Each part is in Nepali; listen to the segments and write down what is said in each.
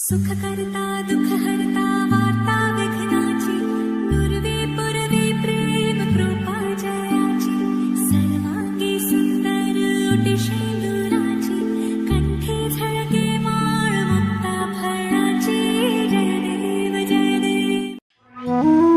सुख करता दुख हरता वार्ता विघ्नाची पूर्वी पूर्वी प्रेम कृपा जयाची सर्वांगी सुंदर ओटी शेंदुराची कंठी झळके माळ मुक्ता फळाची जय देव जय देव।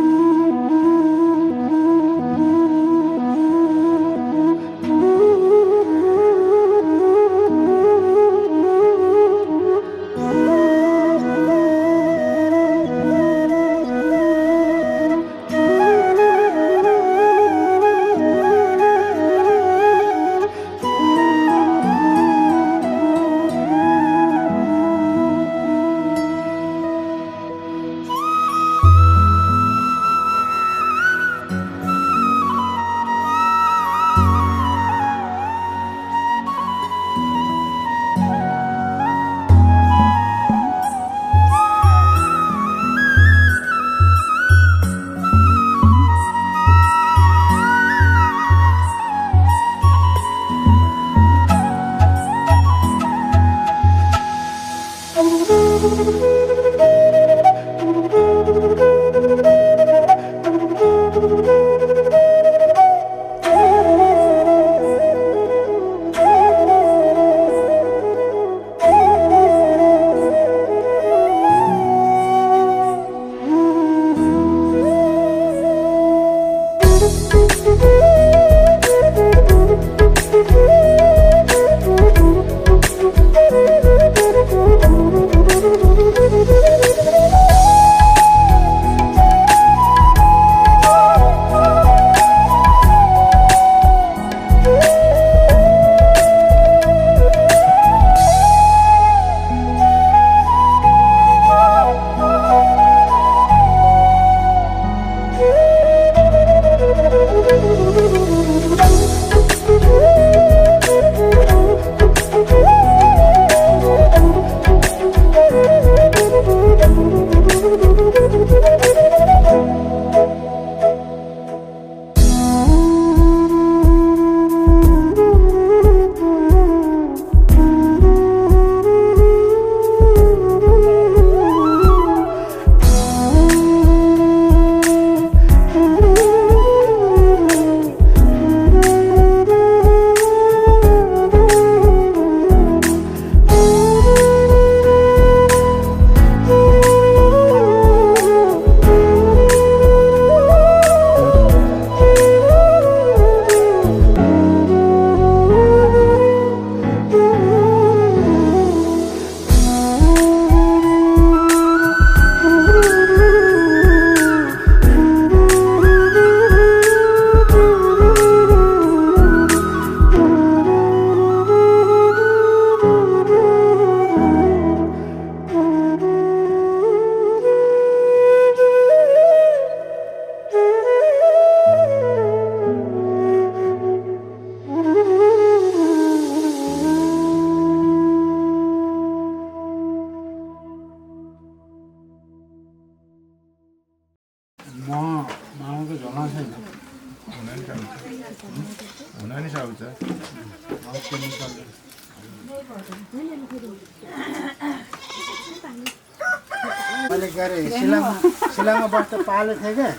शिलाङमा बस्दा पालो थियो क्या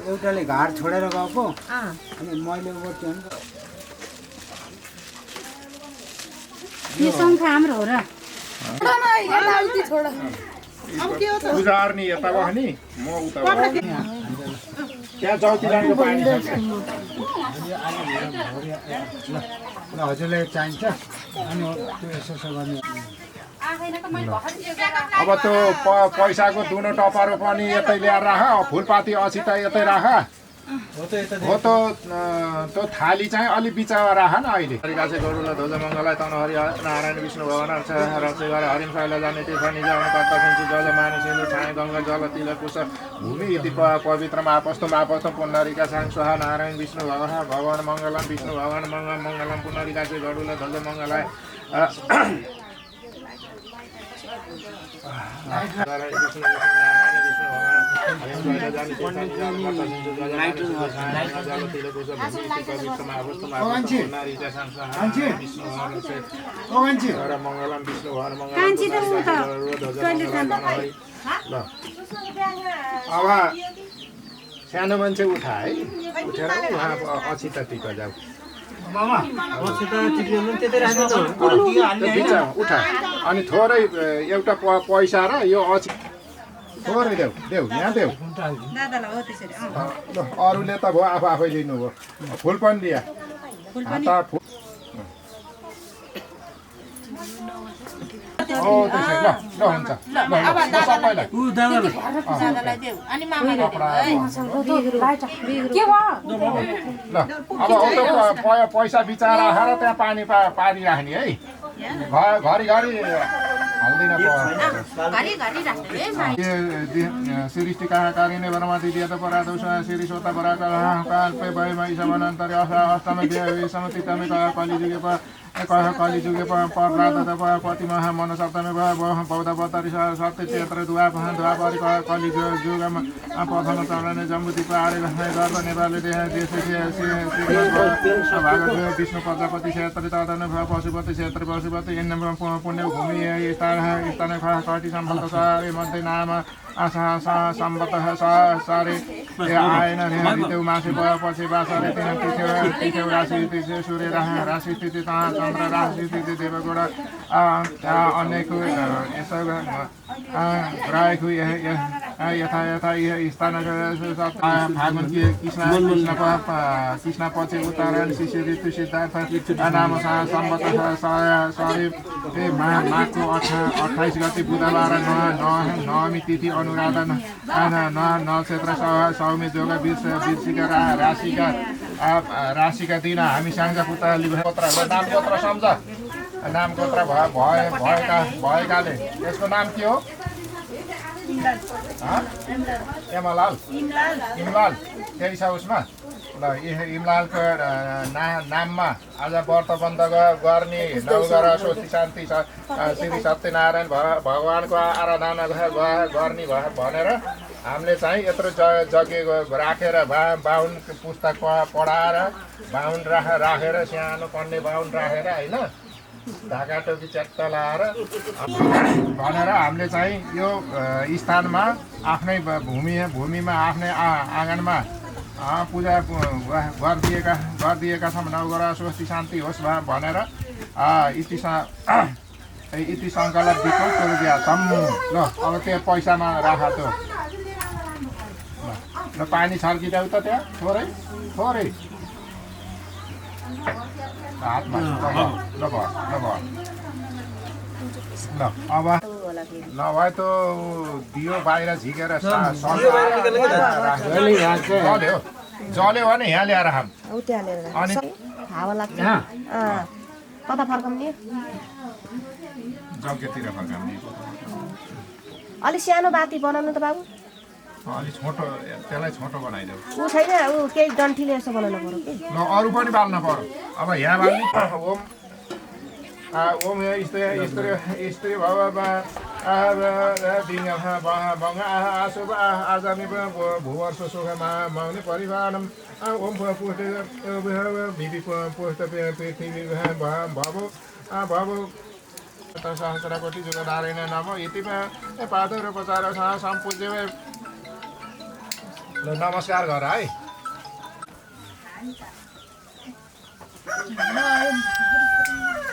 एउटाले घाट छोडेर गएको अनि मैले यो सङ्ख्या हाम्रो हो र उजार्नी यता भयो नि म उता त्यहाँ चौकीलाको पानी हजुरलाई चाहिन्छ अनि त्यो यसो गर्ने अब त्यो पैसाको दुनो टपारो पनि यतै ल्याएर राख फुलपाती असिता यतै राख हो त्यो थाली चाहिँ अलि बिचामा राख न अहिले हरिकासे गरुडलाई ध्वज मङ्गललाई तन हरि नारायण विष्णु भगवान रचय गरे हरिम शैला जाने तीर्थनी जाने कर्ता सिन्चु जल मानि सिन्धु छाए गङ्गा जल तिल कुश भूमि इति पवित्र मापस्तु पुण्डरीका साङ स्वाहा नारायण विष्णु भगवान मङ्गलम विष्णु भगवान मङ्गलम पुण्डरीकासे गरुडलाई ध्वज मङ्गललाई कान्छी त ल अब सानो मान्छे उठा है उठेर उहाँ अछितातिर जाऊ मामा अछिता टिप्नु त्यतै राख्नु त बिचमा उठा अनि थोरै एउटा पैसा र यो अछि थोरै देऊ देऊ यहाँ देऊ दादालाई हो त्यसरी ल अरूले त भयो आफै लिनुभयो फुल पनि दिया हो त्यसै ल ल हुन्छ सबैलाई उ दादालाई दादालाई देऊ अनि मामालाई ल अब पैसा बिचार राखेर त्यहाँ पानी पारिराख्ने है घरिघरि हल्दिन घरि घरि राख्नु है माइ श्रीष्टिकारिणे वर्माति दियत परादौ श्री सोता पराका काल्पे भयमा ईशमनन्तरि अष्टम समतितमे कलिजुगे कलिजुगे प्रहलाद पति महा मन सप्तमे बौद्ध बतरि सत्य क्षेत्र द्वापरि कलिजुगमा प्रथम चरणले जम्बुदीप आरे गर्भ नेपाली देश विष्णु प्रजापति क्षेत्र तदन पशुपति क्षेत्र पशुपति पुण्य भूमि स्थान कति सम्बन्ध सारे मध्ये नाम सम्बत सारे आएन ऋतु मासे पछि बासरे तिथ्यौ राशि तिथ्य सूर्य राशि स्थिति चन्द्र राशि स्थिति देवगुण अनेक यसो रहेको यथा यथा स्थान फागुन कृष्ण पछि उत्तरायण शिशि ऋतु सिद्धार्थ नाम सम्बत सरे माघको 28 गते बुधबार नवमी तिथि अनुराधा नक्षत्र सौमी जोग वृश्चिक राशिका दिन हामी साङ्गा पुतली नाम गोत्र सम्झ नाम गोत्र भएकाले यसको नाम के हो एमलाल इमलाल त्यही छ उसमा ल इमलालको नाममा आज व्रत बन्द गर्ने नवग्रह स्वस्ति शान्ति श्री सत्यनारायण भगवानको आराधना गर्ने भनेर हामीले चाहिँ यत्रो यज्ञ राखेर बाहुन पुस्तक पढाएर बाहुन राखेर सानो पढ्ने बाहुन राखेर होइन ढाका टोपी च्याट्ट लाएर भनेर हामीले चाहिँ यो स्थानमा आफ्नै भूमिमा आफ्नै आँगनमा पूजा गरिदिएका छौँ नवग्रह स्वस्ति शान्ति होस् भनेर इति सङ्कल्प दिएको तुरुबिया छौँ ल अब त्यो पैसामा राख त ल पानी छर्किदेऊ त त्यहाँ थोरै हातमा ल अब नभए त दियो बाहिर झिकेर जल्यो भने यहाँ ल्याएर खाम अनि हावा लाग्छ कता फर्काउने जग्गातिर फर्काउने अलिक सानो बाती बनाउनु त बाबु अलिक छोटो त्यसलाई छोटो बनाइदेऊ ऊ छैन ऊ केही डन्ठीले यसो बनाउनु पर्यो कि ल अरू पनि बाल्न पर्यो अब यहाँ बाल्ने ओम स्त्री भवमा शुभ आगामी भूवर्ष सुखमा मौनी परिवारम ओम विधि पुष्ट पृथ्वी भव सहस्रकोटि जुगधारेण नमो इति पादोपचार सम्पूज्य ल नमस्कार गर है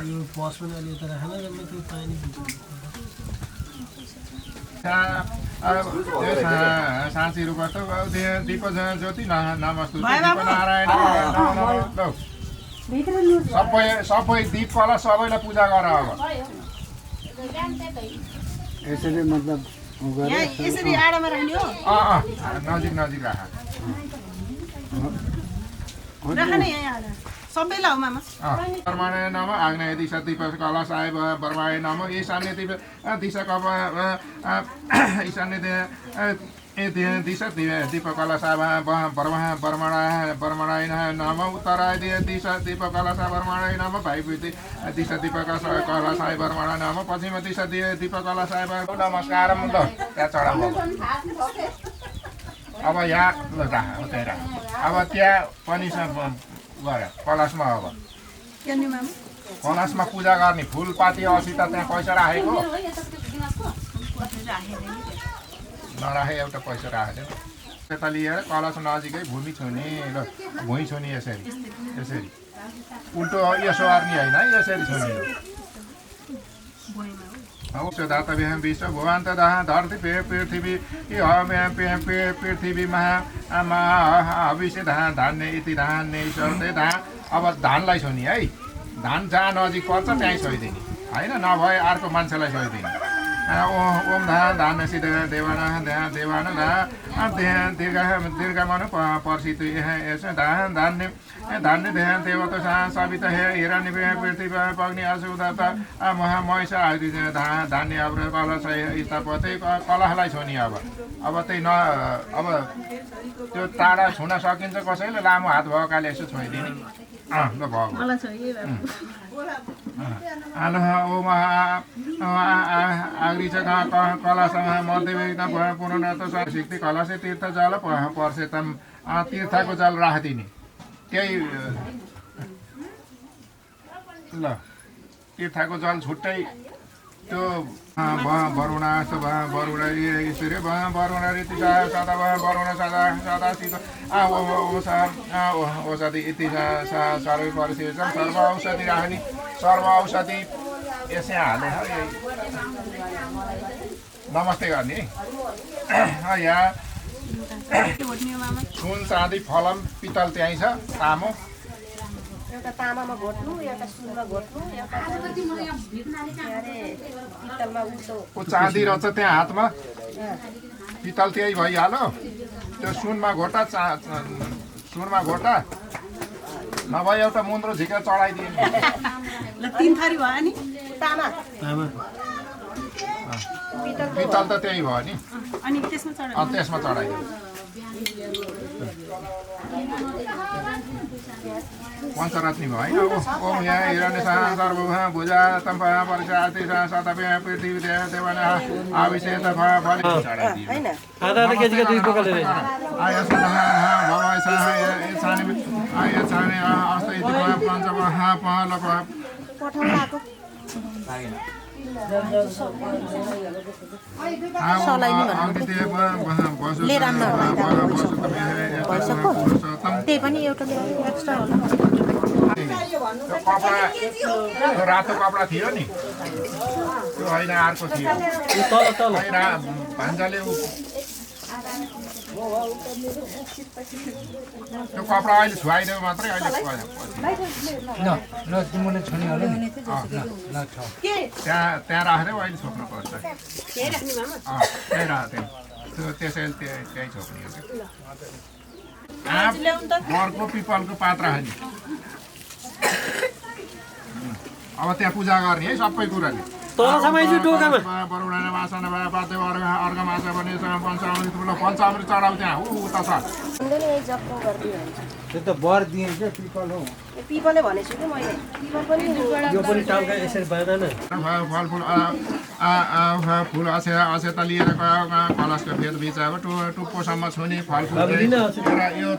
यो बस पनि अलि यता राखेन जम्मै त्यो पानी साँची रूप दीप ज्योति नमस्तु दीप नारायण सबै दीप कला सबैलाई पूजा गर अब यसरी मतलब यसरी आडामा राख्ने हो नजिक राख राख्ने यहाँ आडा सबैलाई हो मामा परमाणय नम आग्नेय दिशा दीप कला साय बर्माय नम ईशान्य दीप दिशा कप ईशान्य दिशा दीप कला सा बर्मणाय नम उत्तराय दिशा दीप कला सा बर्मणाय नम भाइभूति दिशा दीप कला साय बर्मणा नम पश्चिम दिशा दीप कला साय नमस्कार ल त्यहाँ चढाउ अब यहाँ ल राख त्यहाँ राख अब त्यहाँ पनि गर कलशमा अब कलशमा पूजा गर्ने फुलपाती असित त्यहाँ पैसा राखेको नराखे एउटा पैसा राखेको यता लिएर कलश नजिकै भूमि छुने ल भुइँ छुने यसरी उल्टो यसो अर्नी होइन है यसरी छुने दातव्य विश्व भुवन तदा धरती पृथ्वी पृथ्वी महाविश्व धान्य इति धान्य ईश्वर अब धानलाई छोइदिने है धान जहाँ नजिक पर्छ त्यहीँ छोइदिने होइन नभए अर्को मान्छेलाई छोइदिने ओम धान्य सिद्ध देवान देवान दीर्घमनु पर्सित यसो धान्य धान्य देवता सविता हिरण्य पृथ्वी पग्नि असुदत्त महामहिष आदि धान्य अब कलश स्थापत्य कलशलाई छोनी अब त्यही अब त्यो टाढा छुन सकिन्छ कसैले लामो हात भएकाले यसो छोइदिने ल भयो ओम आग्री छ कलशमा मध्यविघ्न पुनः सिक्ति कलश तीर्थ जल पर्सेतम तीर्थको जल राखिदिने त्यही ल तीर्थको जल छुट्टै त्यो वरुणा वरुणा ईश्वरी वरुणा रीति सदा वरुण सदा सदा शीत औषधि इति सर्व परिशेष सर्व औषधि राख्ने सर्व औषधि यसै हाले नमस्ते गर्ने यहाँ सुन चाँदी फलम पितल त्यहीँ छ तामो एउटा तामामा घोट्नु एउटा सुनमा घोट्नु एउटा पित्तलमा उल्टो चाँदी रहेछ त्यहाँ हातमा पितल त्यही भइहाल्यो त्यो सुनमा घोटा सुनमा घोटा नभए एउटा मुन्द्रो झिका चढाइदिए ल 3 थरी भयो नि तामा पितल त त्यही भयो नि अनि त्यसमा चढाइदियो पञ्चरत्नी भयो होइन ओम यहाँ हिरण्य सर्वभूमा भुजा तम्पा परिचाति सतपे पृथ्वी देवन आविषेत चढाइदियो हैन त्यही पनि एउटा एक्स्ट्रा होला रातो कपडा थियो नि त्यो होइन अर्को थियो भान्जाले त्यो कपडा अहिले छुवाइदियो मात्रै अहिले त्यहाँ राखेर अहिले छोप्नु पर्छ त्यहीँ राखेको त्यो त्यसैले त्यहीँ छोप्ने बरको पिपलको पात राख्ने अब त्यहाँ पूजा गर्ने है सबै कुराले बरुणा माछा पाते अर्घ माछा भने पञ्चामृत चढाउ त्यहाँ उता छ त्यो त बर दिइन्छ पिपल हो पिपलले भनेछु कि मैले पिपल पनि यो पनि टाउका यसरी बाँधा न फलफुल फुल अक्षता लिएर कलशको फेद बिचाको टुप्पोसम्म छुने फलफुल यो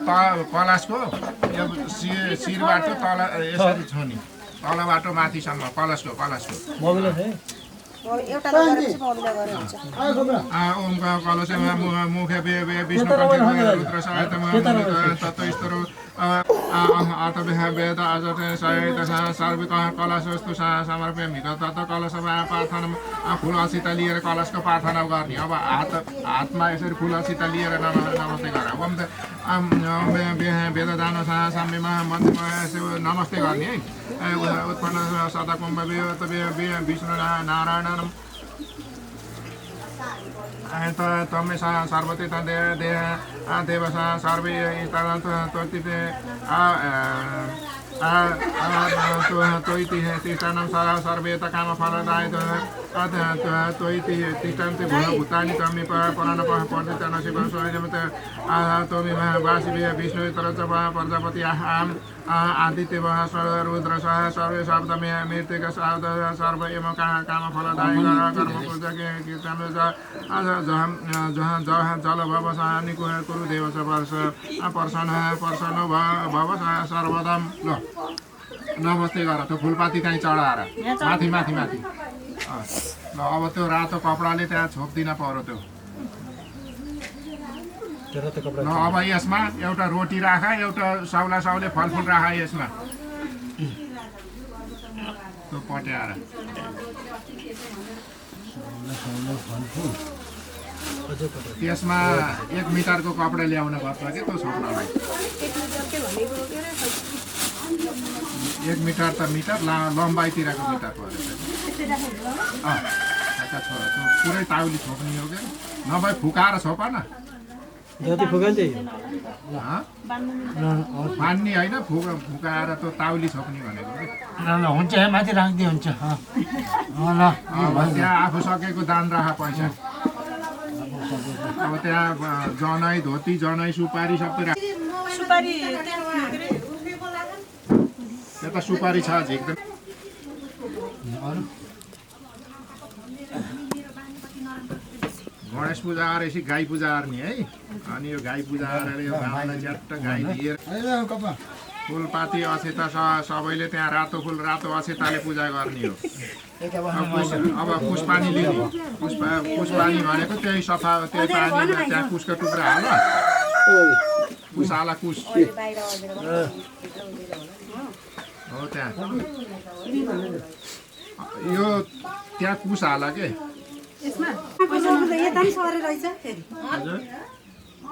कलशको यो शिरबाट तल यसरी छुने तलबाट माथिसम्म कलशको एउटा लगाएर पौडा गरे हुन्छ ओम कलश मुखे विष्णु रुद्र सहायता तत्त्वस्तरो अथ वेद अजट सहित सर्विक कलशस्तु समर्पयामि तत् कलशमा प्रार्थना फुल असिता लिएर कलशको प्रार्थना गर्ने अब हातमा यसरी फुल असिता लिएर नमस्ते गर वेददान साम्यमा मन्दिरमा नमस्ते गर्ने है उत्पन्न सदा कुम्भ विष्णु नारायण तमे सर्वते देव सर्वे त्वतिते तिष्ठानं सर्वे काम फलदाय त्वयि तिष्ठन्ति भूतानि तमे पुराण पठित नशिव स्वयं तमे वासिभ्य विष्णु तरच प्रजापति आदित्य रुद्र सर्वे शब्दमे मृत्यक शब्द सर्व एवं काम फलदाय कर्म पूजा कीर्तन जल भव सानि कुरु देव पर्सन भव सर्वदम ल नमस्ते गर त्यो फुलपाती कहीँ चढाएर माथि ल अब त्यो रातो कपडाले त्यहाँ छोप्दिन पर्यो त्यो तेरो त कपडा ल अब यसमा एउटा रोटी राख एउटा साउला साउले फलफुल राख यसमा त्यो पट्याएर त्यसमा 1 मिटरको कपडा ल्याउन पर्छ के त्यो छोप्नलाई 1 मिटर त मिटर लम्बाइतिरको मिटर पऱ्यो पुरै ताउली छोप्ने हो क्या नभए फुकाएर छोप न जति फुकान्छ बान्ने होइन फुकाएर त ताउली छोप्ने भनेको हुन्छ माथि राख्दै हुन्छ ल त्यहाँ आफू सकेको दान राख पैसा अब त्यहाँ जनै धोती जनै सुपारी सबै राख सुपारी त्यता सुपारी छ झिक्दैन गणेश पूजा गरेपछि गाई पूजा गर्ने है अनि यो गाई पूजा गरेर यो गाउँलाई च्याट्ट गाई दिएर फुलपाती अक्षता सबैले त्यहाँ रातो फुल रातो अक्षताले पूजा गर्ने हो अब पुष्पानी लिने पुष्पानी भनेको त्यही सफा त्यही पानीमा त्यहाँ कुसको टुक्रा हाल कुस हाल कुस हो त्यहाँ यो त्यहाँ कुस हाल के यता पनि सरे रहेछ फेरि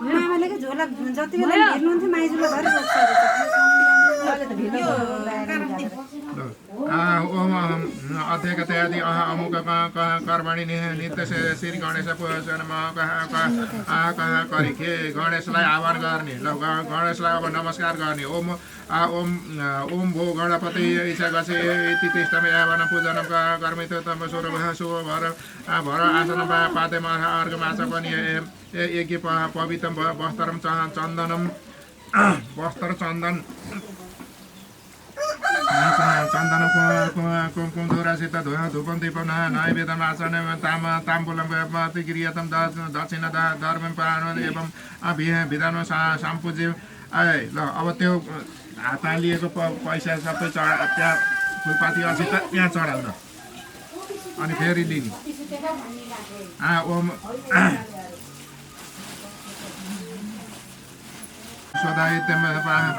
मामाले झोला जति बेला हेर्नुहुन्थ्यो माइजूलाई धरि अध्यक्षतयादि अमुक कर्मणि नित्य श्री गणेश गरिखे गणेशलाई आह्वान गर्ने ल गणेशलाई अब नमस्कार गर्ने ओम ओम भो गणपति इच्छा गसे यति तिष्ठमे यावन पूजन कर्मित तम स्वर शुभ भर भर आसन पादेमा अर्घ माछ पनि यज्ञ पवित्र वस्त्रम चन्दनम वस्त्र चन्दन चन्दन कुमकुम धुरासित धूपम दीपम नैवेदन आचरण ताम्बूलम प्रतिक्रियतम दक्षिण धर्म प्राण एवं विधान सम्पूज्य ल अब त्यो हातमा लिएको पैसा सबै त्यहाँ फुलपाती अझै त त्यहाँ चढाउन अनि फेरि लिने ओम सदायित्य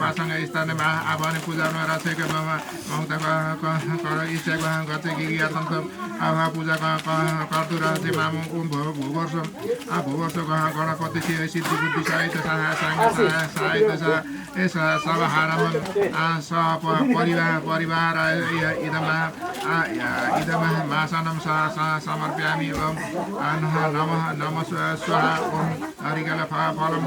पासङ स्थानमा आवाहन पूजामा रचेको कर इच्छा गचे गिरियातम आभा पूजा कर्तु रचे मामु ओम भूवर्ष भूवर्ष गणपति सिद्धि बुद्धि साहित्य साहित्य यस सभाहारम परिवार इदमा मासनम समर्पयामि ओम नमः स्वाहा ओम हरिकल फलम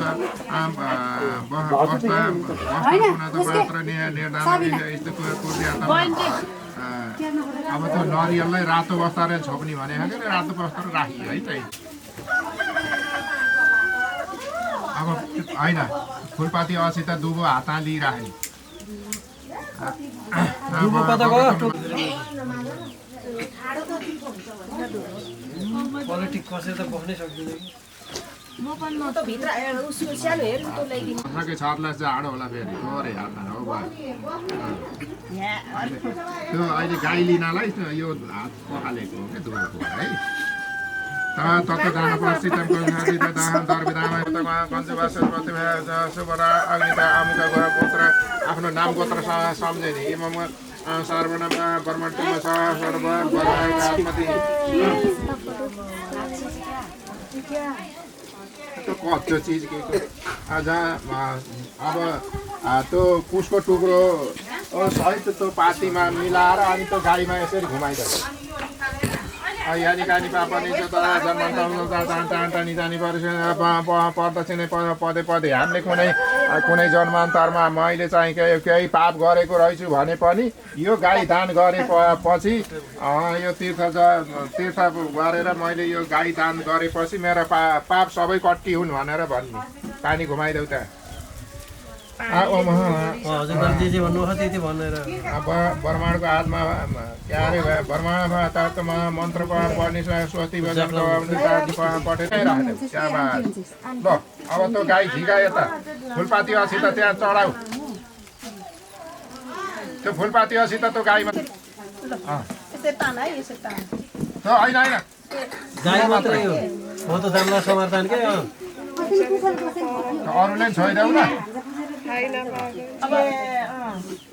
अब त्यो नरियललाई रातो बस्ताले छोप्ने भनेको क्या रातो बस्ता राखी है त अब होइन फुलपाती असित दुबो हातमा लिइराख्ने पोलिटिक कसेर त बस्नै सक्दैन छातलाई जाडो होला फेरि थोरै हातमा हो भयो त्यो अहिले गाई लिनलाई यो हात पखालेको हो क्या दुबोको है तत्त दानपर्छ गोत्र आफ्नो नाम गोत्र सम्झे नि सर्वनाम परमात्मा सर्व त्यो चिज के आज अब त्यो कुसको टुक्रो सहित त्यो पातीमा मिलाएर अनि त्यो गाईमा यसरी घुमाइदिन्छ यानी कानी पापनी जन्मान्तरनी जानी पर्दछ नै पदे पदे हामीले कुनै जन्मान्तरमा मैले चाहिँ केही पाप गरेको रहेछु भने पनि यो गाई दान गरेपछि यो तीर्थ गरेर मैले यो गाई दान गरेपछि मेरो पाप सबै कट्टी हुन् भनेर भन्ने पानी घुमाइदेऊ त ब्रह्माण्डको हातमा के अरे ब्रह्माण्डमा मन्त्र पढ्ने स्वस्ति पठेरै राख्ने ल अब त्यो गाई झिका यता फुलपाती असित त्यहाँ चढाऊ त्यो फुलपाती असित त्यो गाईमा होइन होइन गाई मात्रै हो म त जान्ला समर्थन के अरूले छोइदेऊ न अब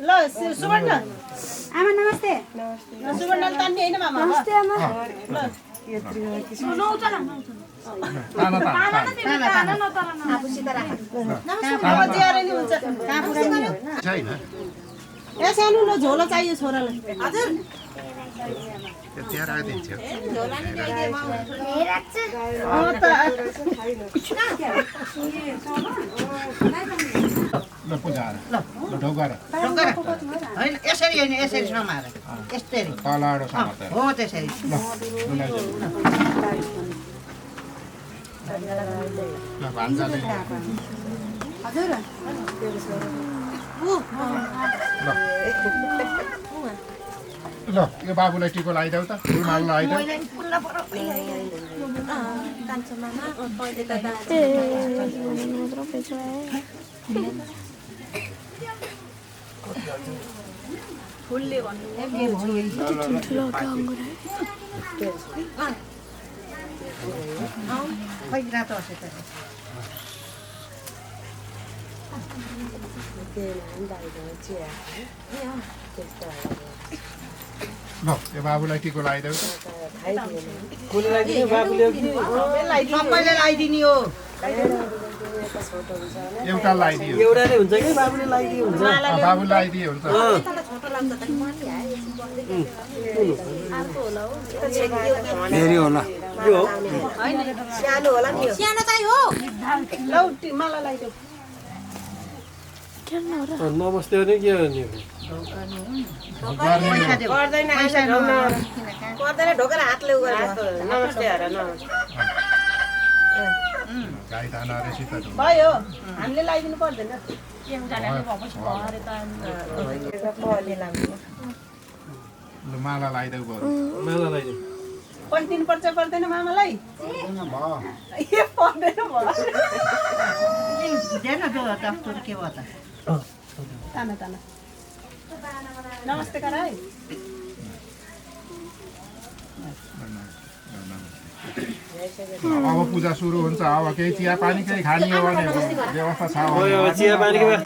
ल सुवर्ण आमा नमस्ते सुवर्णले तान्ने होइन मामा नमस्ते आमा ताना आफूसित राख अब ज्याएर नि हुन्छ छैन ए सानो न झोला चाहियो छोरालाई हजुर त्यहाँ राखिदिन्छ ल पूजा ल ढोका होइन यसरी होइन यसरी समाएर यस्तरी तलाडो समातेर हो त्यसरी ल भान्साले हजुर ल यो बाबुलाई टिको लगाइदेऊ त रुमाल लगाइदेऊ खै रातो हसे त ल यो बाबुलाई टिको लगाइदेऊ त कुन लागि बाबुले कि सबैले लगाइदिने हो एउटा लगाइदियो एउटा नै हुन्छ कि बाबुले लगाइदियो हुन्छ बाबु लगाइदियो हुन्छ फेरि होला यो हो सानो होला नि यो सानो चाहिँ हो ल माला लगाइदेऊ नमस्ते हो नि के हो नि गर्दैन गर्दैन ढोकेर हातले उ गरेर नमस्ते हर नमस्ते गाई ताना रहेछ त भयो हामीले लगाइदिनु पर्दैन ल माला लगाइदेऊ बरु माला लगाइदियो पैसा दिनुपर्छ पर्दैन मामालाई भयो ए पर्दैन भयो देन दफ्तर के भयो त ताना ताना नमस्ते कर है अब पूजा सुरु हुन्छ अब केही चिया पानी केही खाने हो भने व्यवस्था छ हो यो चिया पानीको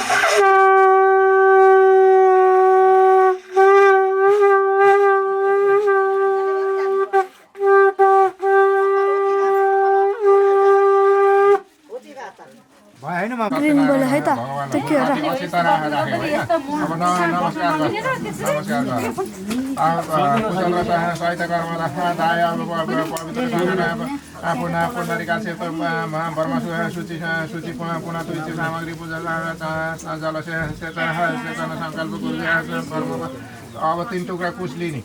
ग्रीन है त त्यो के हो अब नमस्कार सहायता कर्मला दाय पवित्र पुनः पुनरिका सेतो वर्मा सूची सूची पुनः तुलसी सामग्री पूजा जल सेचन सङ्कल्प अब 3 टुक्रा कुश लिने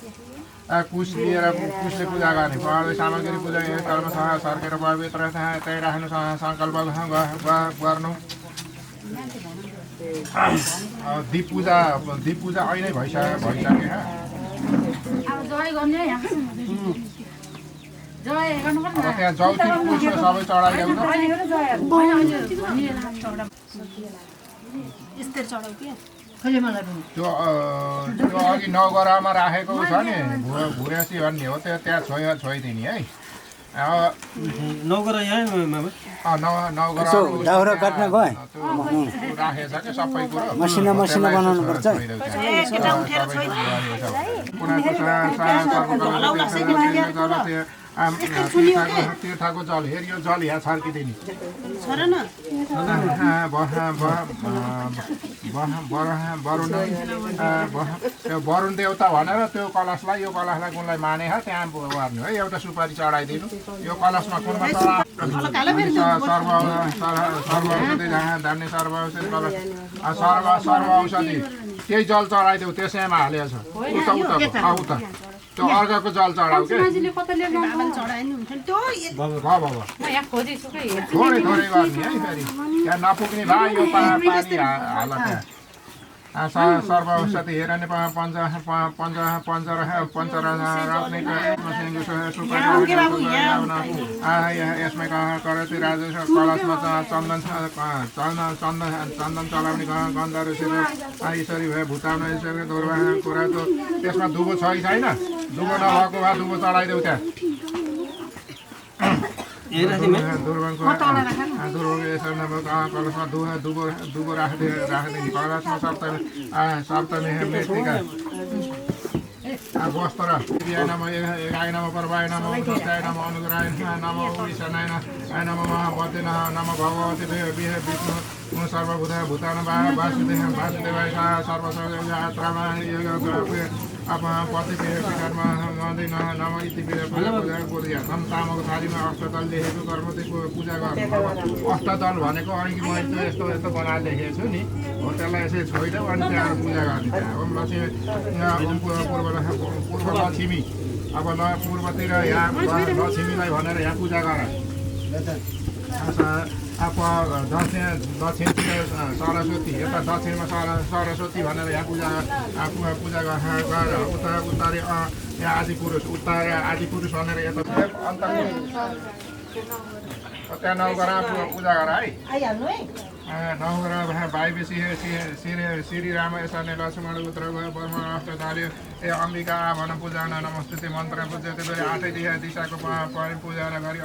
कुश लिएर कुशले पूजा गर्ने पहाडले सामग्री पूजा कर्म सर्केर पवित्र त्यही राख्नु सङ्कल्प गर्नु दीप पूजा अहिले भइसक्यो अब त्यहाँ जौती पुष्प सबै चढाइदेऊ त्यो अघि नौगरामा राखेको छ नि भुरेसी भन्ने हो त्यो त्यहाँ छोइदिने है नौगरा यहाँ मामा नौगरा दाउरा काट्न गए राखेको छ क्या सबै कुरो मसिना बनाउनु पर्छ तीर्थको जल हेर यो जल यहाँ छर्किदिने वरुण देवता भनेर त्यो कलशलाई यो कलशलाई कुनलाई माने त्यहाँ गर्नु है एउटा सुपारी चढाइदिनु यो कलशमा कुनमा सर्व औषधि धान्ने सर्व औषधि कलश सर्व औषधि त्यही जल चढाइदेऊ त्यसैमा हालेको छ उता त्यो अर्काको जल चढाऊ के थोरै थोरै गर्ने है फेरि त्यहाँ नपुग्ने भए यो पानी हाल त्यहाँ सर्व औषधि हेर नि यसमै करती राजेश कलशमा चन्दन चलाउने गन्धहरू यसरी भए भुताउन यसरी कुरा त्यसमा दुबो छ कि छैन दुबो नभएको भए दुबो चढाइदेऊ त्यहाँ यही राख्ने मैं दुर्गनको दुर्गको यसरी नभए कलशमा दुबो राखिदिने कलशमा सप्तमी मृत्तिका वस्त्र दिव्याय नमः एकाय नमः परवाय नमः उदस्ताय नमः अनुग्रहाय नमः ईशानाय नमः महावद्य नमः भगवती विष्णु सर्वभूतानां वासुदेवाय सर्वसर्वयात्रामा पति पितामा नमः इति तामको थालीमा अष्टदल लेखेको कर्मदेखिको पूजा गर्नु अष्टदल भनेको अघि मैले यस्तो यस्तो बनाएर लेखेको छु नि हो त्यसलाई यसरी छोइदेऊ अनि त्यहाँ पूजा गर्ने पूर्व लक्ष्मी अब पूर्वतिर यहाँ लक्ष्मीलाई भनेर यहाँ पूजा गर दक्षिणतिर सरस्वती यता दक्षिणमा सरस्वती भनेर यहाँ पूजा गर उत्तरी यहाँ आदिपुरुष उत्तर आदिपुरुष भनेर यता अन्त त्यहाँ नौग्रह पूजा गर है नौग्रह भाइ बेसी श्री राम यसर्ने लक्ष्मण उत्र वर्म अष्टधार्य ए अम्बिका भन पूजा नमस्ते मन्त्र पूजा त्यसरी 8 दिशाको पूजा गरी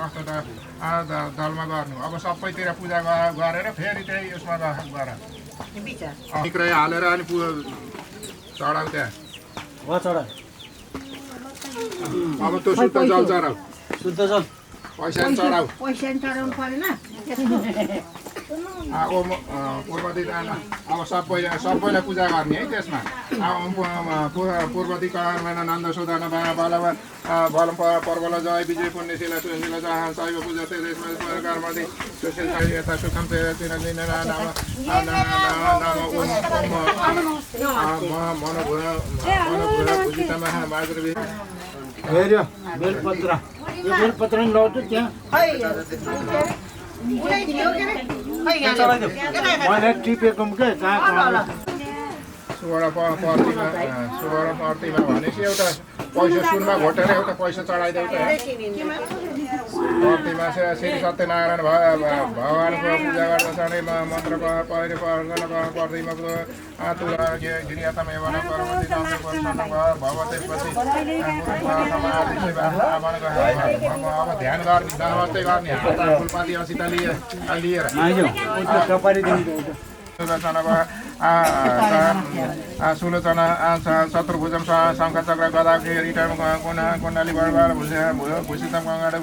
दलमा गर्नु अब सबैतिर पूजा गरेर फेरि त्यही यसमा गर विक्रय हालेर अनि चढाउ त्यहाँ अब त्यो शुद्ध जल चढाउ शुद्ध जल पैसा चढाउ चढाउनु परेन पूर्वदी अब सबैलाई पूजा गर्ने है त्यसमा पूर्वदी नन्द सुधान बलम पर्वल जय विजय पुण्यशिला सुशीला शैव पूजा कर्मदि सुशील यता सुखम बेलपत्र यो बेलपत्र नि लाउँछु त्यहाँ मैले टिपेको के कहाँ सुवर्ण पर्तीमा भनेपछि एउटा पैसा सुनमा घोटेर एउटा पैसा चढाइदेऊ त पर्तीमा श्री सत्यनारायण भगवानको पूजा गर्दछन् मन्त्र पहिले पर्तीमा तुला गिरियातम एवं पर्वती भगवतीपति अब ध्यान गर्ने नमस्ते गर्ने फुलपाती असित लिएर सुलोचना शत्रुभुजम शङ्खचक्र गदा किरीटम कुण्डली बडबाड भूषितम गङ्गाडा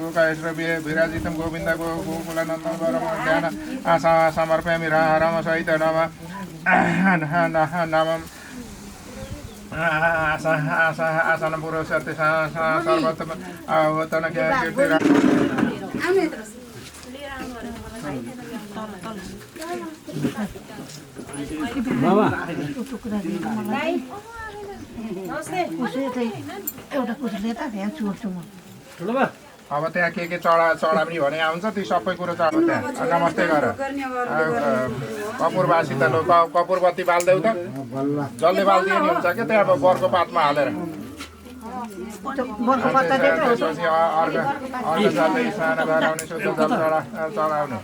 विराजितम गोविन्द गोकुलानन्द ध्यान समर्पयामि रमसहित नम आसन पुरुष सर्वोत्तम बाबा अब त्यहाँ के चढाउने भने आउँछ ती सबै कुरो चढाउ त्यहाँ नमस्ते गर कपुरवासी त कपुर बत्ती बाल्देऊ त जसले बालिदियो नि हुन्छ क्या त्यहाँ अब बरको पातमा हालेर त्यसपछि अर्को जलले स्नान गराउने शुद्ध जल चढाउने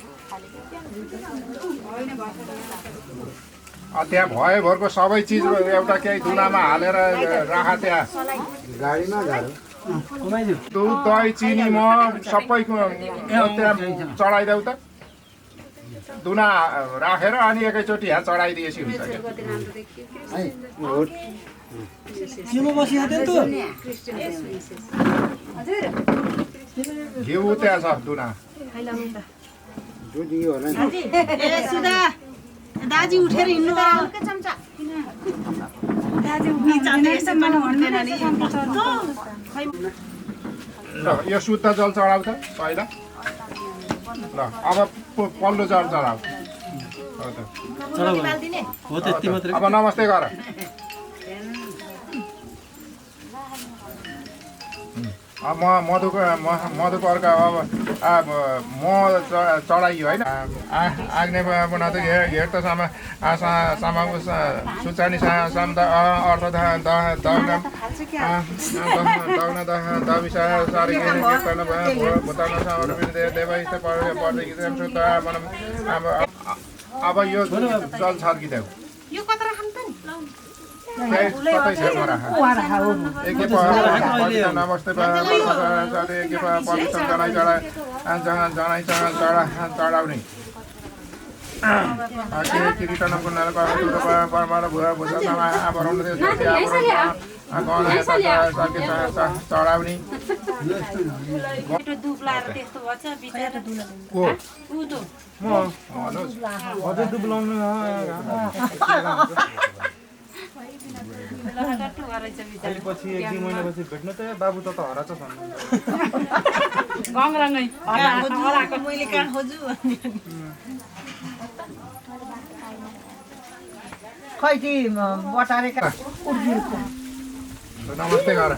त्यहाँ भयोभरको सबै चिज एउटा केही दुनामा हालेर राख त्यहाँ गाडीमा दुध दही चिनी म सबै त्यहाँ चढाइदेऊ त दुना राखेर अनि एकैचोटि यहाँ चढाइदिएपछि हुन्छ घिउ त्यहाँ छ दुना दाजी उठेर हिँड्नु यो शुद्ध जल चढाउ त पहिला ल अब पल्लो जल चढाउ अब नमस्ते गर अब मधुको अर्का अब म चढाइयो होइन आग्ने बनाउँदा हेर त सामा सुचानी सम अर्थ दग्न दविसा सारी भुताउन समर्पित देवैस्त पर्दैकी शुद्ध अब यो जल छर्किदेऊ यो कतरा खान्छ नि कतै छेउमा राख एकै नमस्ते एकै पवित्र जनाइ चढाउने किरीटनको चढाउने पछि 1-2 महिनापछि भेट्नु त बाबु त हराछ मैले कहाँ खोजु खै ती बटारेका नमस्ते गर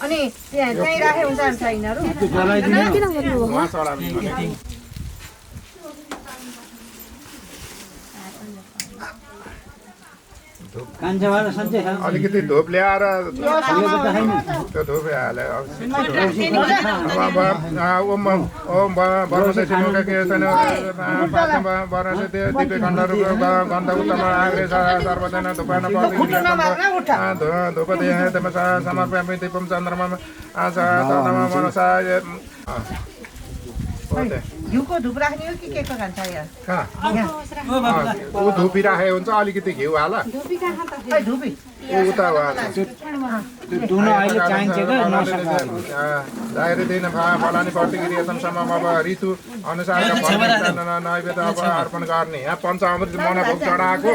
अनि त्यहाँ कहीँ राखे हुन्छ छैनहरु अलिकति धुप ल्याएर त्यो धुप हाले दिव्य खण्डहरू गन्ध उत्तम आग्रे सर्वजना धुपान धुप समर्पयामि दीपम चन्द्रमा मनसा घिउको धुप राख्ने हो कि के को खान्छ यहाँ ऊ धुपी राखे हुन्छ अलिकति घिउ हाल धुपी उता दिन फलानी प्रतिक्रियासम्म अब ऋतु अनुसारका नैवेद्य अब अर्पण गर्ने यहाँ पञ्चामृत मनाभोग चढाएको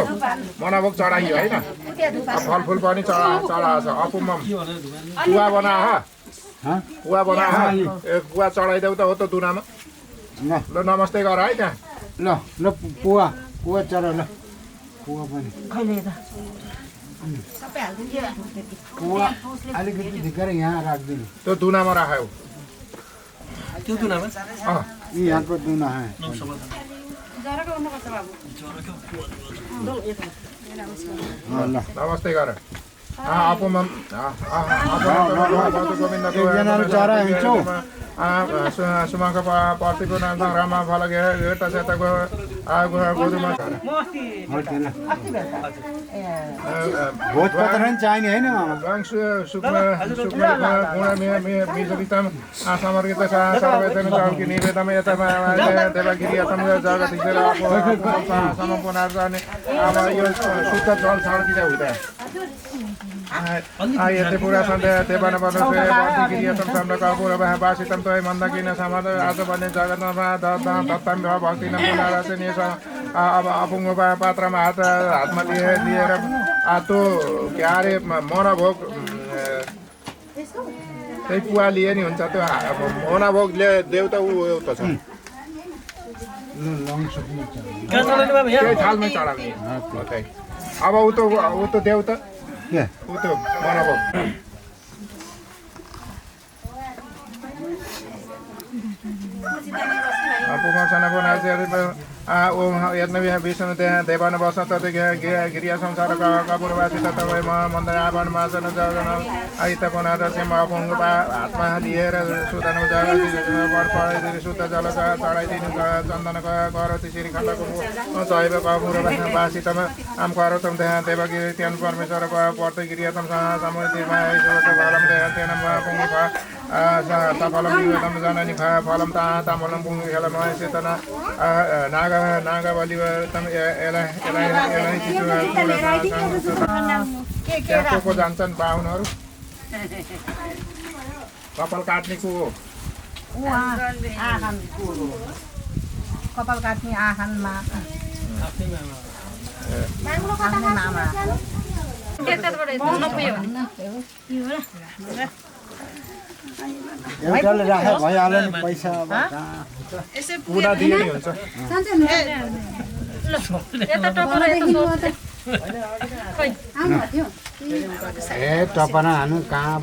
मनाभोग चढाइयो होइन फलफुल पनि चढाएको छ अपुमम कुवा बना कुवा चढाइदेऊ त हो त दुनामा ल नमस्ते गर है त्यहाँ ल पुवा चढ ल पुवा पनि पुवा अलिकति झिकेर यहाँ राखिदिनु त्यो दुनामा राख्यो त्यो दुनामा यहाँको दुना नमस्ते गर अपमम एकजनाले चरा हिँड्छौ सुमाको प्रतिको नाम रामा फल घेट सेतको गोरुमा भोजपत्र पनि चाहिने होइन मिश्रितम समर्पित सर्वैतन चौकी निवेदम यता देवगिरियतम जगदीश्वर समपुनार्ने अब यो शुद्ध जल छड्किँदै हुँदैन यति पुरा सन्देह देवान वर्णगिरियतम सम्रका पुरवासितम तय मन्दकिन समद आज भन्ने जगतमा दत्तम भक्ति नपुनारसने अब अपुङ्ग पात्रमा हातमा लिएर त्यो के अरे मनभोग त्यही पुवा लिए नि हुन्छ त्यो मनभोग देउ त ऊ त छ त्यही थालमै चढाउने अब ऊ त देउ त ऊ त मनभोग विष्णु देवान बस्न गिरिया संसार कपुरवासी तपाईँ मन्दावन मासन जगन आइतपनाथ सेम अपुङ्ग हातमा लिएर सुधन शुद्ध जल चढाइदिनु चन्दन करती श्रीखण्डको शैव कपुरवासितम आम करतम देवगिरी त्यन परमेश्वर प्रतिगिरियतम समुद्रमा फलम पुङ्ग सफलम निवेदम जननी फलम तामलम पुङ्ग खेलम चेतना नागबलितम को जान्छन् बाहुनहरू कपाल काट्ने को कपाल काट्ने आहानमा एउटाले राखे भइहाल्यो नि पैसा पुरा दिए नि हुन्छ ए टपना हानु कहाँ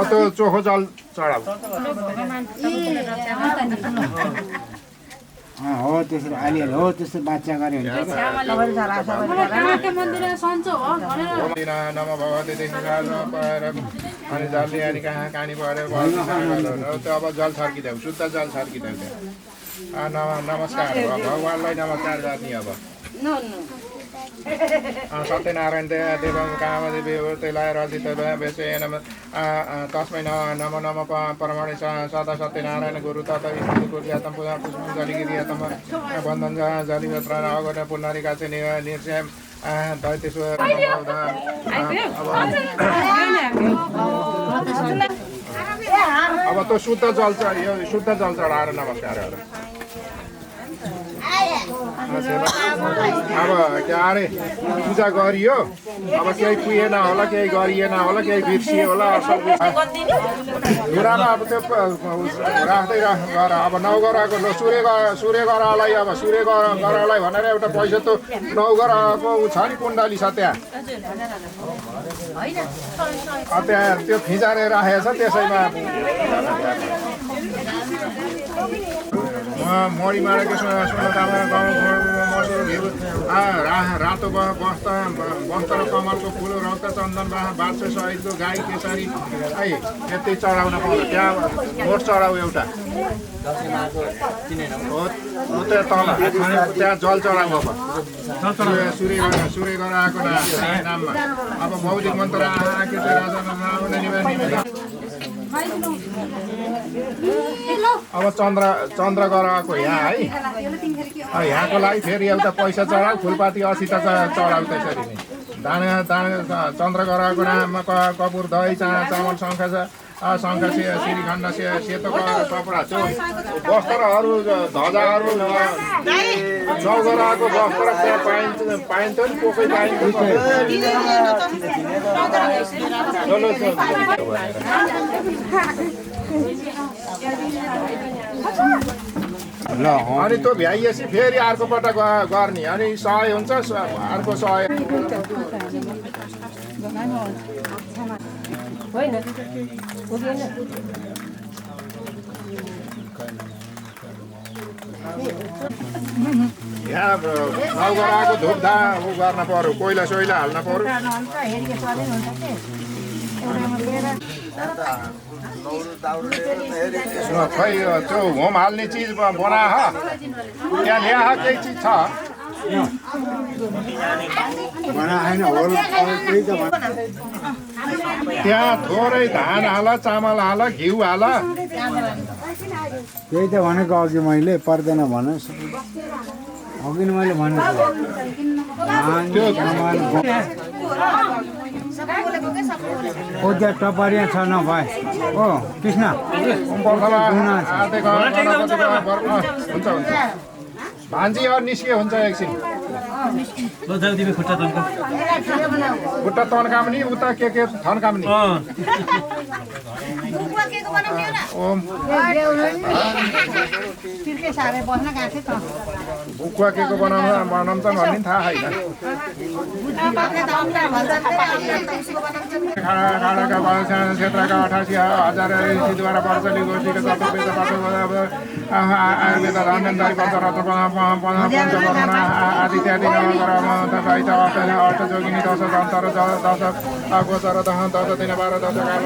त्यो चोखो जल चढाउ हो त्यसरी अलिअलि हो त्यस्तो बाचा गऱ्यो भने मन्दिर सन्चो हो भनेर नम भगवती अनि जलले अनि कहाँ कानी पऱ्यो त्यो अब जल छर्किदेऊ शुद्ध जल छर्किदेऊ त्यहाँ नमस्कार भगवान्लाई नमस्कार गर्ने अब सत्यनारायण देवं कामदेवी तैलाय रचित वेशेन तस्मै नमो नम परमणे सदा सत्यनारायण गुरु तत स्थितिपूर्यातम पूजा पुष्पजलिगिरियतम बन्धन जलिवत्र अगण पुण्डरीका चाहिँ निर्चय दैत्यश्वर अब त शुद्ध जल चढाएर नमस्कारहरू अब के अरे पूजा गरियो अब केही पुगेन होला केही गरिएन होला केही बिर्सियो होला घुरामा अब त्यो राख्दै गर अब नौगराको सूर्य गरालाई अब सूर्य गरालाई भनेर एउटा पैसा त नौगराको छ नि कुण्डली छ त्यहाँ त्यहाँ त्यो फिजारे राखेको छ त्यसैमा मरिमाडेको सोनादामा मसुर घिउ रातो वस्त्र र कमलको फुल रक्त चन्दन बाँच्छ सहितको गाई केसरी है त्यति चढाउन पाउँछ त्यहाँ मोट चढाउ एउटा त्यहाँ तल त्यहाँ जल चढाउ अब सूर्य गराएको नाममा अब बौद्धिक मन्त्र अब चन्द्र गराएको यहाँ है यहाँको लागि फेरि एउटा पैसा चढाऊ फुलपाती 80 त चढाऊ त्यसरी नै दाना चन्द्र गराएको नाममा कपुर दही चामल शङ्ख श्रीखण्ड सेतो कपडा त्यो वस्त्रहरू धजाहरू चौगराको वस्त्र पाइन्थ्यो नि पोकै पाइन्थ्यो ल अनि त्यो भ्याइएपछि फेरि अर्कोपल्ट गर्ने अनि 100 हुन्छ अर्को 100 यहाँ नौगराको धुपधा उ गर्न पर्यो कोइला सोइला हाल्न पर्यो खै त्यो होम हाल्ने चिज बना त्यहाँ ल्या केही चिज छ त्यहाँ थोरै धान हाल चामल हाल घिउ हाल त्यही त भनेको अघि मैले पर्दैन भन्नुहोस् अघि नै मैले भनेको टपरिया छ नभए हो कृष्ण हुन्छ भान्जी अरू निस्के हुन्छ एकछिन खुट्टा तन्काउने उता के थन्काउने भुकुवा के को बनाउँछ भन्ने थाहा छैन खाडाका क्षेत्रका 88,000 ऋषिद्वारा वर्षली गोष्ठीको आयुर्वेद धन्वन्तरी पञ्चरत्न पञ्चकरुण आदि इत्यादि अष्टयोगिनी 10 दन्तर 10 गोचर 10 दिन 12 10 काल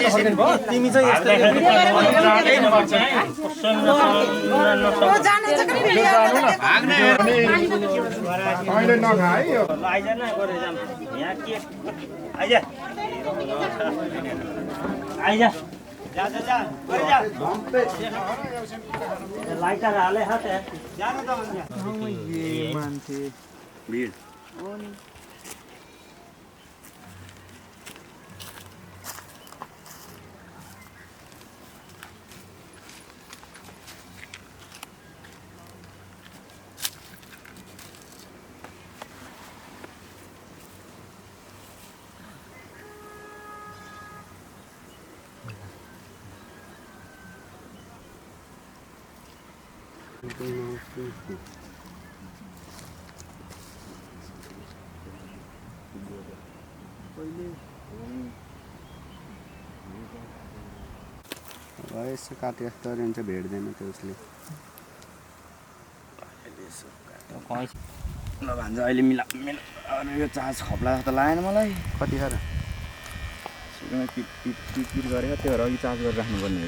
10 तिमी चाहिँ यस्तो अहिले नखाए यो लाइटर हाले हाते यसो काटेर तरी हुन्छ भेट्दैन त्यो उसले ल भान्ज अहिले मिला अरू यो चार्ज खप्ला जस्तो लागेन मलाई कति छ र सुरुमा पिट गरेको त्यो अघि चार्ज गरेर राख्नुपर्ने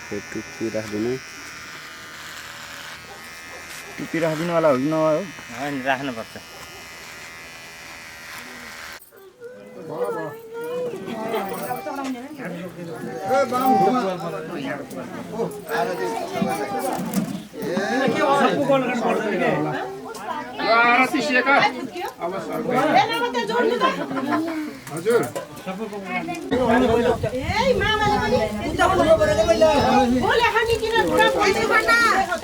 अरे टुप्पी राख्दिनु टुप्पी राखिदिनु होला हो कि नभए हो होइन राख्नुपर्छ आरती सेका अब हजुर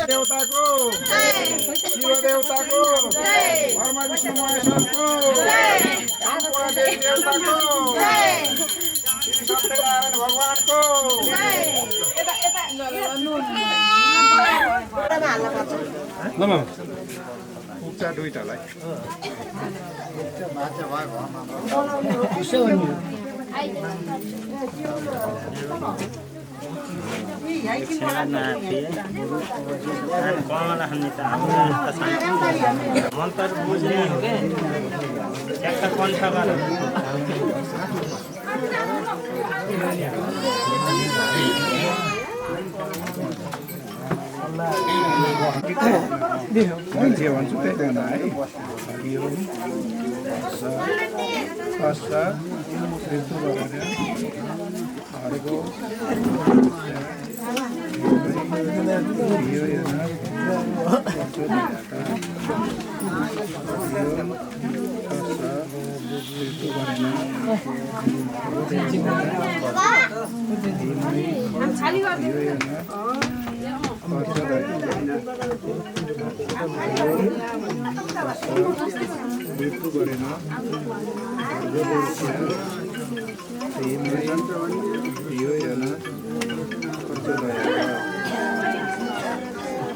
देवताको शिव देवताको ब्रह्मा विष्णु महेश्वरको देवी देवताको श्री सत्यनारायण भगवानको पुग्छ दुईटालाई मन्त्र बुझ्ने ट्याक्क कण्ठ गर मान्छे भन्छु त्यही त है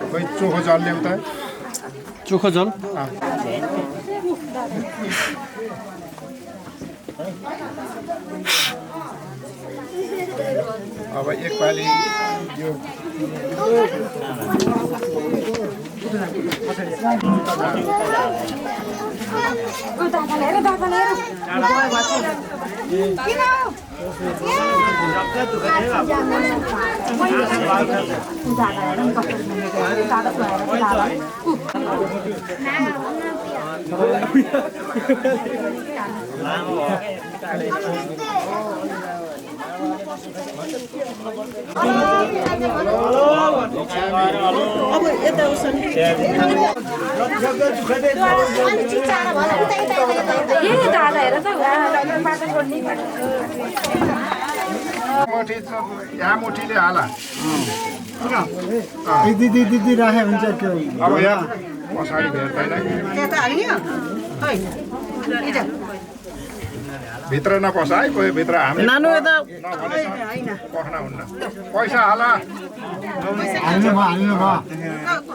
खोइ चोखो जल ल्याउ त चोखो जल अब एकपालि यो अब यता उसन् मुठी यहाँ मुठीले हाला दिदी राखे हुन्छ त्यो अब यहाँ पछाडि भेट्दैन भित्र नपस है कोही भित्र हामी पख्न हुन्न पैसा हाला हाल्नु भयो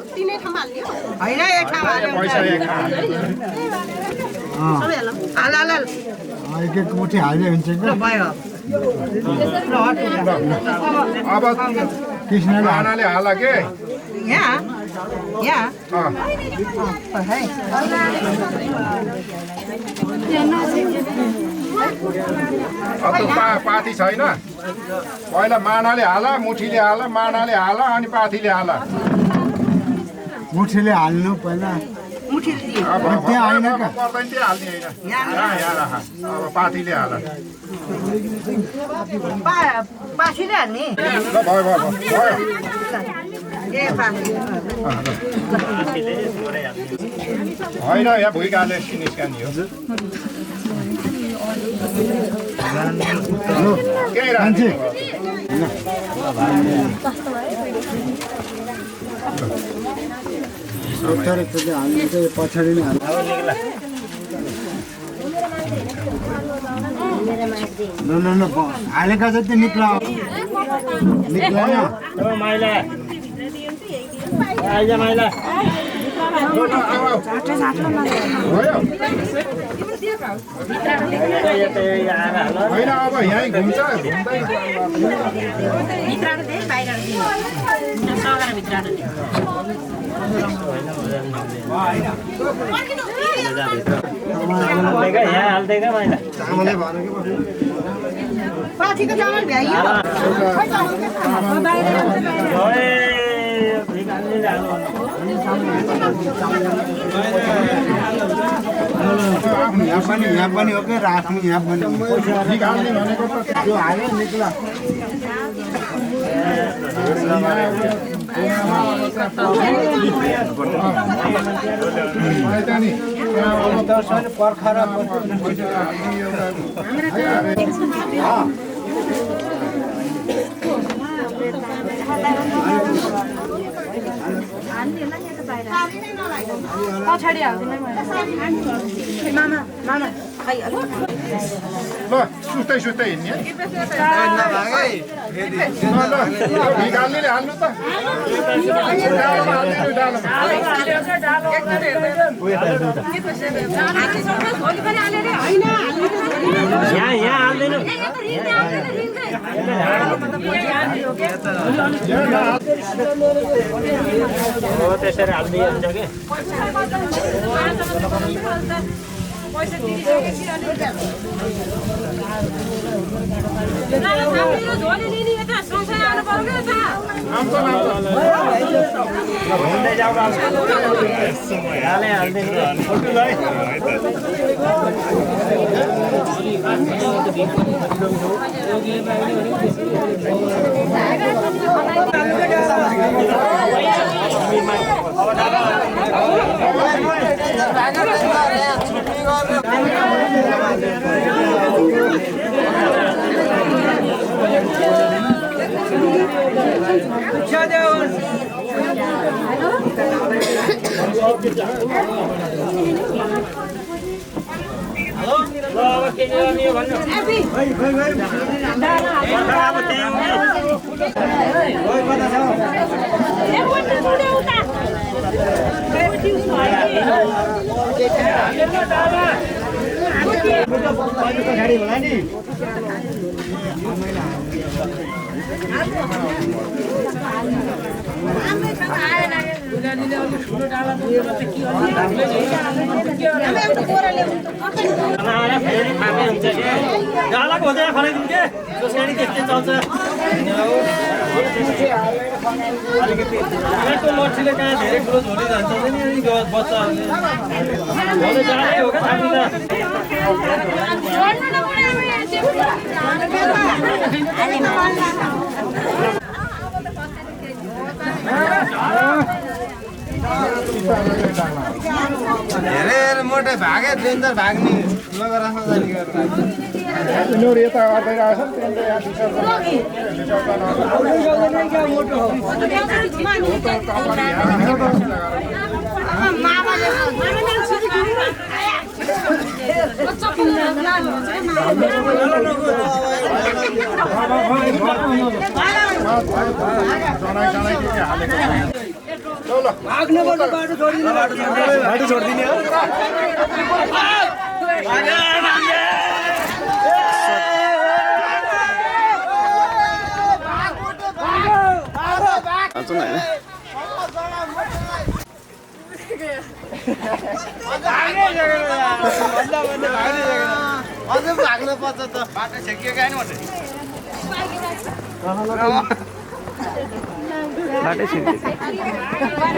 तिनै ठाउँमा हाल्ने हो होइन एक ठाउँमा पैसा एक एक मुठी हाल्यो हुन्छ अब कृष्णले आनाले हाला के अब पाथी छैन पहिला मानाले हाला मुठीले हाला मानाले हाला अनि पाथीले हाला मुठीले हाल्नु पहिला त्यहाँ होइन पर्दैन त्यहाँ हाल्ने होइन यहाँ राख अब पाथीले हाला पासीले हाल्ने ल भयो भयो भयो होइन यहाँ भुइँगाले निस्काने हो केही राख्ने पछाडि नै हालेका जति निक्ला माइला आइज माइला भयो होइन अब यहीँ घुम्छ घुम्दै पाथीको चामल भ्याइयो यहाँ पनि हो कि राख्नु यहाँ पनि निकाल्ने भनेको त त्यो हाल्यो निक्ल पर्खर पछाडि हाल्दिनँ मामा मामा खै ल सुस्तै सुस्तै हिँड्ने निकाल्नेले हाल्नु त त्यसरी हालिदिइन्छ कि मच्छीले कहाँ धेरै ठुलो झोली जान्छ नि बच्चाहरूले धेरै मोटे भागे डेन्जर भाग्ने लगेर राख्न जाने यिनीहरू यता गर्दै रहेछ नि त्यसले यहाँ बाटो छोडिदिने हो अझै भाग्नु पर्छ त बाटो छेकियो क्या नि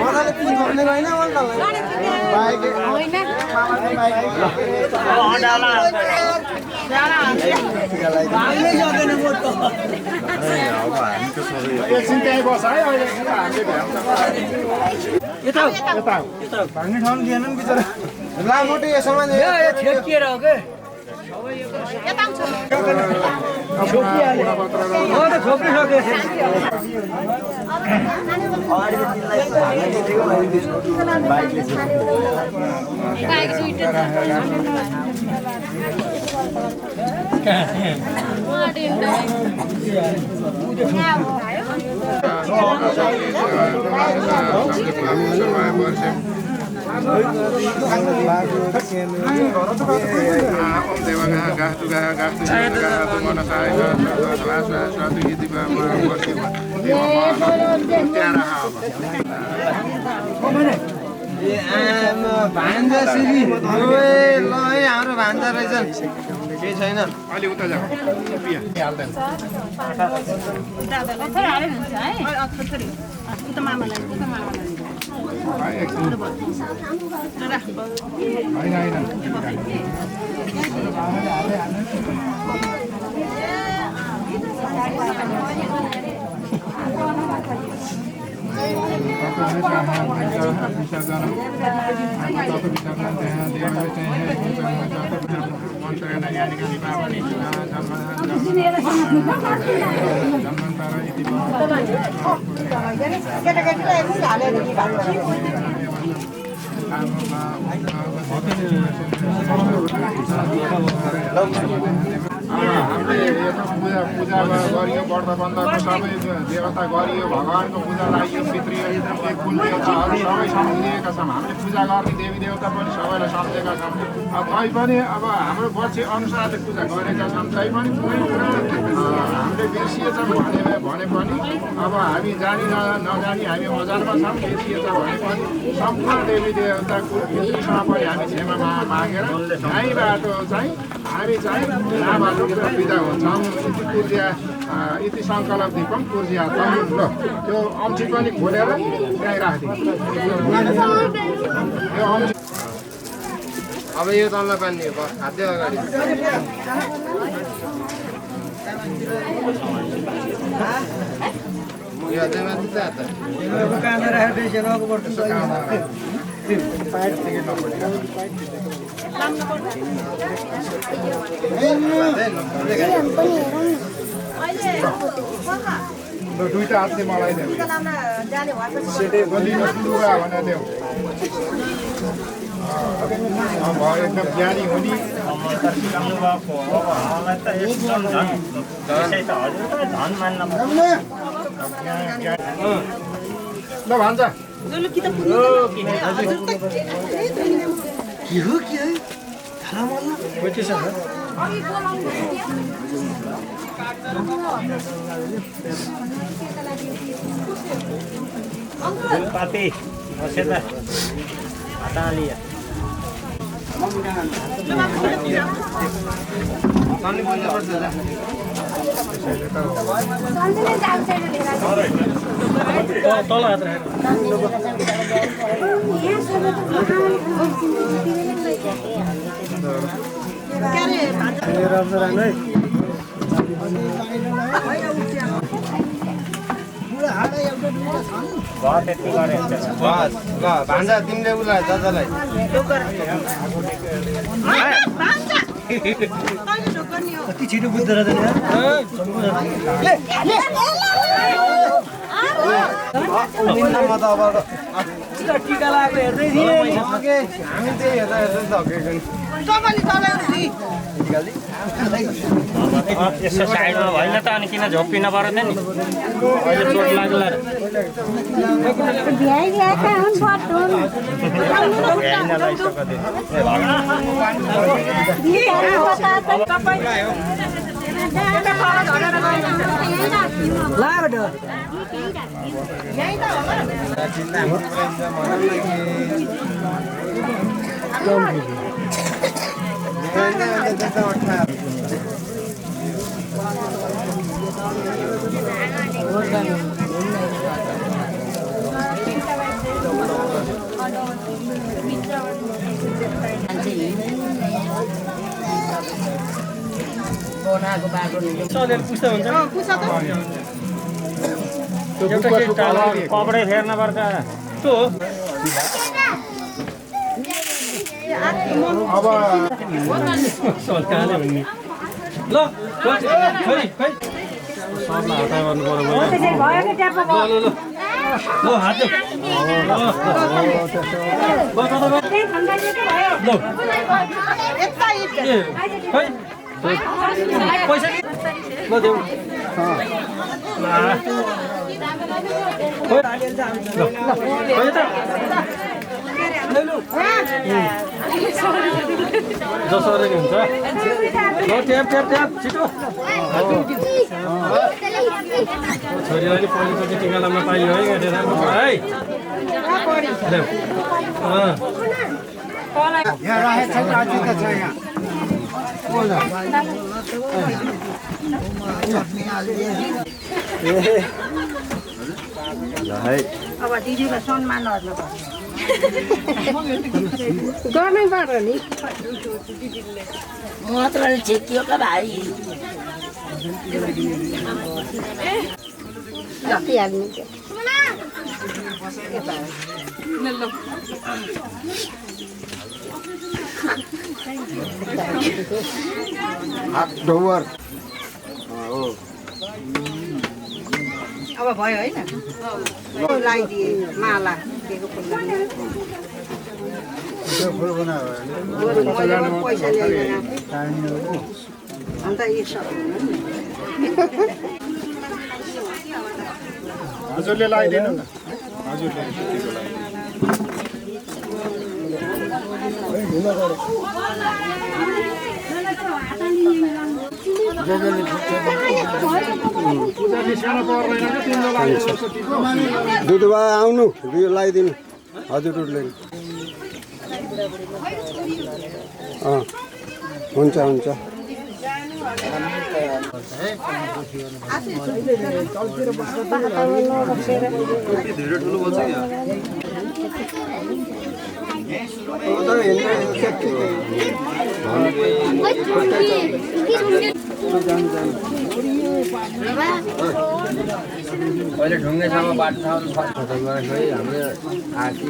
मजाले पिस भन्ने होइन एकछिन त्यहीँ बस है अहिले हामीले भाग्ने ठाउँ दिएन नि बिचरा ला मोटे यसमा छेकिएर हो के भान्जा सिरी ल है हाम्रो भान्जा रहेछन् केही छैन अलि उता जाऊ हाल्दैन हामीले पूजा गरियो व्रत बन्धको सबै देवता गरियो भगवानको पूजा लाग्यो पितृ कुल देवताहरू सबै सम्झिएका छौँ हामीले पूजा गर्ने देवी देवता पनि सबैलाई सम्झेका छौँ तैपनि अब हाम्रो पछि अनुसारले पूजा गरेका छौँ तैपनि कुनै कुरा हामीले बिर्सिएछौँ भने पनि अब हामी जानी नजानी हामी मजालमा छौँ बिर्सिएछ भने पनि सम्पूर्ण देवी देवता कुलसँग पनि हामी क्षमा मागेर यहीँबाट चाहिँ हामी चाहिँ लाबाट बिदा हुन्छौँ यति सङ्कल्प दिपम कुर्जिया ल त्यो अम्ची पनि खोलेर त्यहीँ राखिदिउँ यो अम्ची अब यो तल्लो पानी हो खाद्य अगाडि यो अझै माथि त काँदा राखेर बेसी रगो पर्छ दुईटा हातले मलाई देऊ लुगा भनेर देऊ एकदम ज्ञानी हो नि ल भन्छ पापी बसेता हातालिया पानी बोल्नु पर्छ तल हात भान्जा तिमीले उसलाई जजलाई कति छिटो बुझ्दो रहेछ टिका लगाएको हेर्दै थिएँ हामी त्यही हेर्दा हेर्दै धकेको नि यसो साइडमा भएन त अनि किन झोप्पिन पर्दैन नि अहिले चोट लाग्ला कपडै फेर्न पर्छ अब थैलो जसरी नि हुन्छ ल ट्याप ट्याप ट्याप छिटो छोरीलाई नि पोलिसको टिका लाउन पाइयो है गाडी राम्रो भयो है यहाँ राखेको छैन अझै त छ यहाँ अब दिदीलाई सम्मान गर्नु गर्नैबाट नि मात्र छेकियो त भाइ राखिहाल्नु डोवर अब भयो होइन लगाइदिए माला दिएको फुल बनायो पैसा ल्याइदिएन अन्त यी सब हजुरले लगाइदिनु न हजुरले दुधुवा आउनु लगाइदिनु हजुरहरूले हुन्छ हुन्छ अहिले ढुङ्गेसम्म बाटो छ हाम्रो आँखी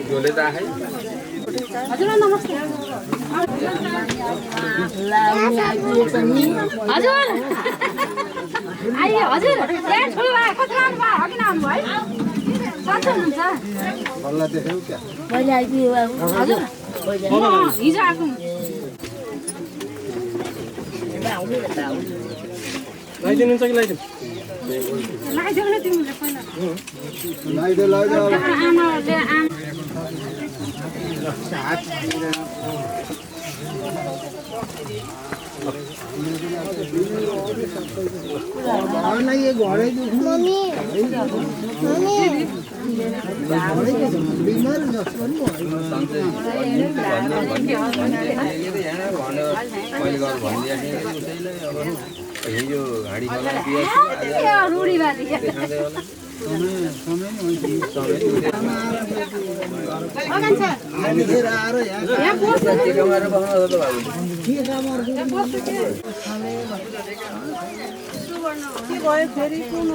जोले त आए हजुर नमस्ते हजुर आइए हजुर यहाँ ठुलो भाइ कति लानु भयो अघि आउनु भयो सन्चै हुनुहुन्छ बल्ल देख्यौ क्या मैले आइपुग्यो हजुर हिजो आएको लगाइदिनुहुन्छ कि लगाइदिनु लगाइदियो न तिमीले पहिला लगाइदियो आमाले रूढीवादी भयो फेरि कुन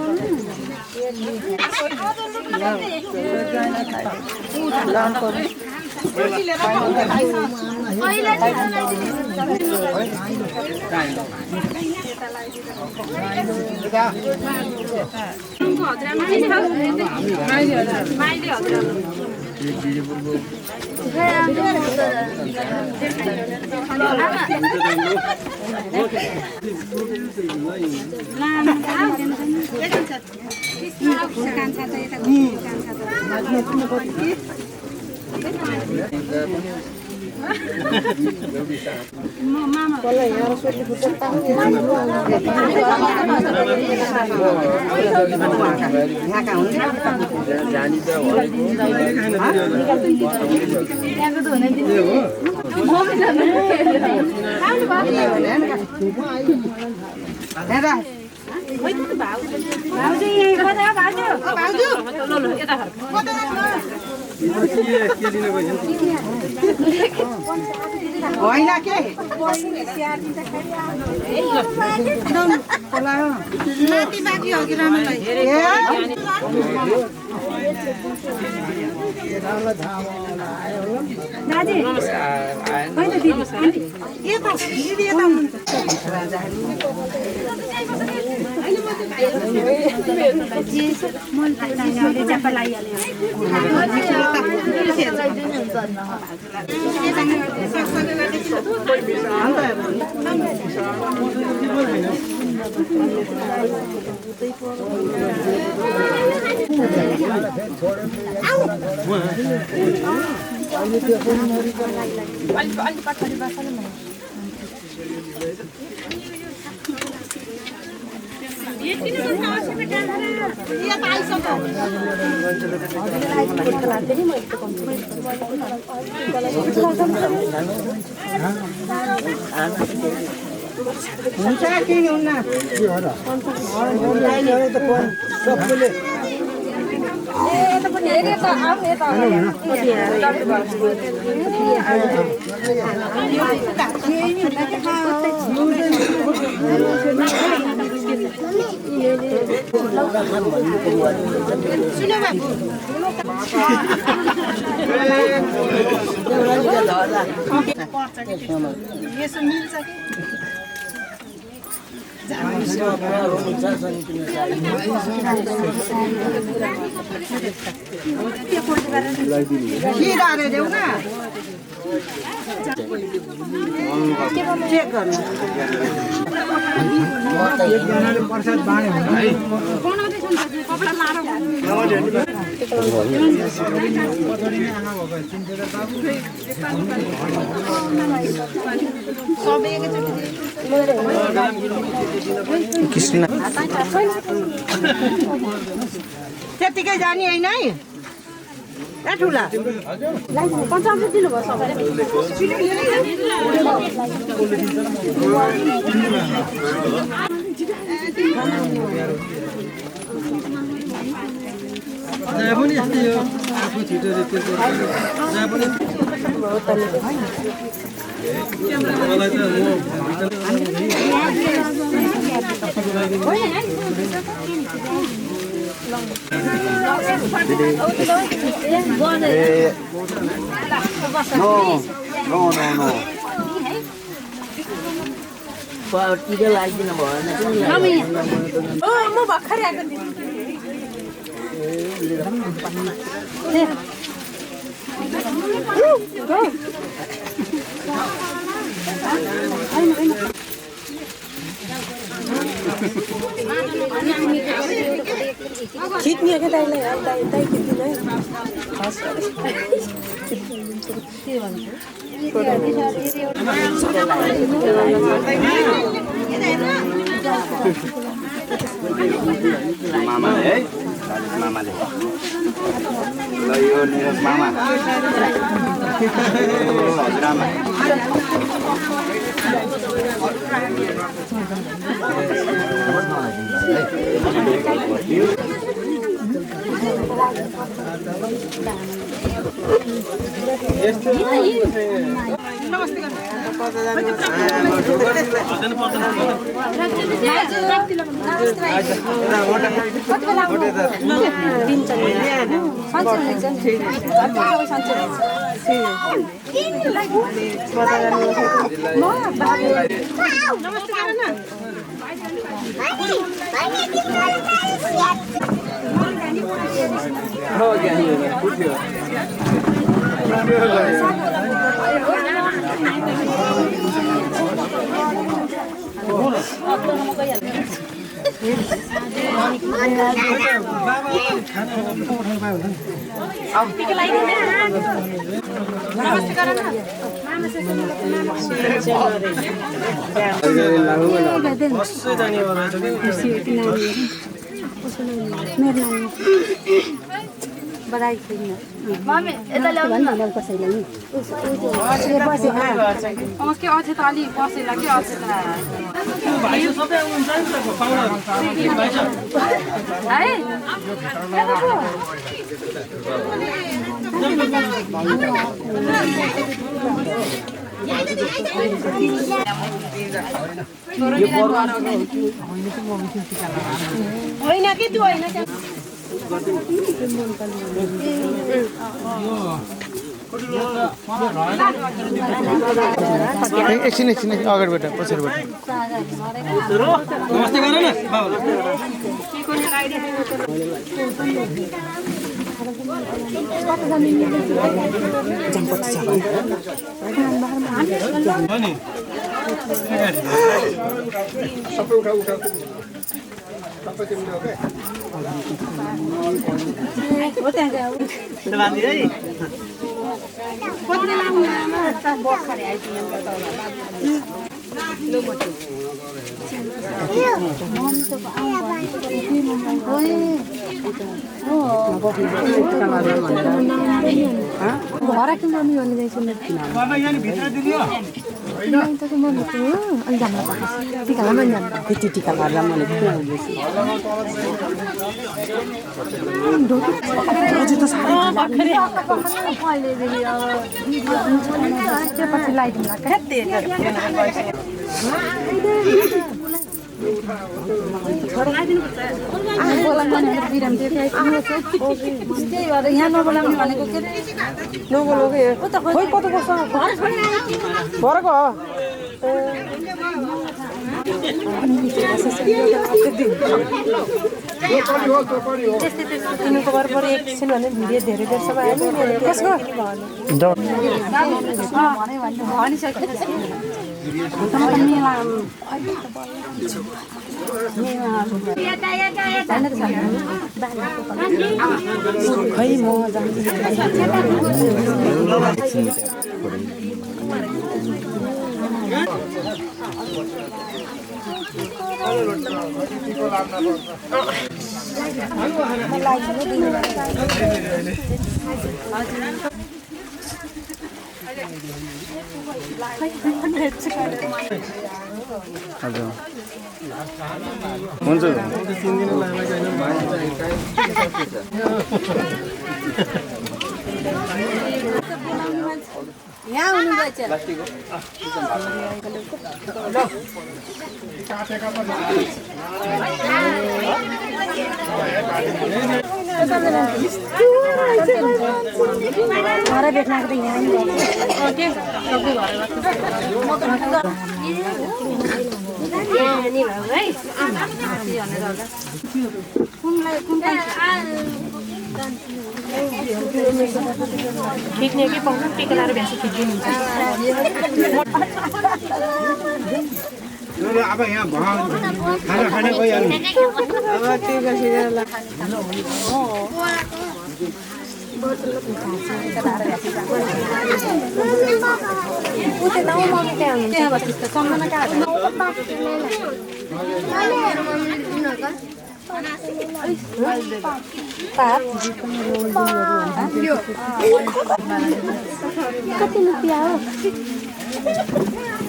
होइन के नाति बाँकी हो कि राम्रोलाई दाजु होइन दिदी यता दिदी यता हुनुहुन्छ हुन्छ कि हुन्न सबैले यसो मिल्छ कि देऊ न चेक गर्नु एकजनाले प्रसाद बाँड्यो त्यतिकै जाने होइन है ए ठुला पञ्चामृत दिनुभयो सबैले पनि यस्तै हो आफू छिटो मलाई त टिका लगाइदिनु भएन म भर्खरै आएको खिच्ने क्या दाइलाई दाइ खिच्दिन है मामाले है मामाले ल यो निरज मामा हजुरआमा बधाई मम्मी यता ल्याउनु कसैले नि के अझै त अलि बसेला कि अझै त होइन कि त्यो होइन एकछिन अगाडिबाट पछाडिबाट नमस्ते गर न सबै उठाउ सबै तिमीले ओके हो त्यहाँ गयो बाँधिदिए है कति लाउनुमा बखरे आइदिनु यहाँ नबोलाउने भनेको के नबोलोगे खोइ कतो कस्तो फरक हो तिमीको बराबर एकछिन भने भिडियो धेरै देरसम्म आयो कसको खै म हजुर हुन्छ यहाँ हुनुहुन्छ घर भेट्नको त यहाँ खिच्ने कि पाउनु टिका लाएर भ्यास खिचिदिनुहुन्छ अब यहाँ खाना खाने गइहाल्नु अब त्यो बसेर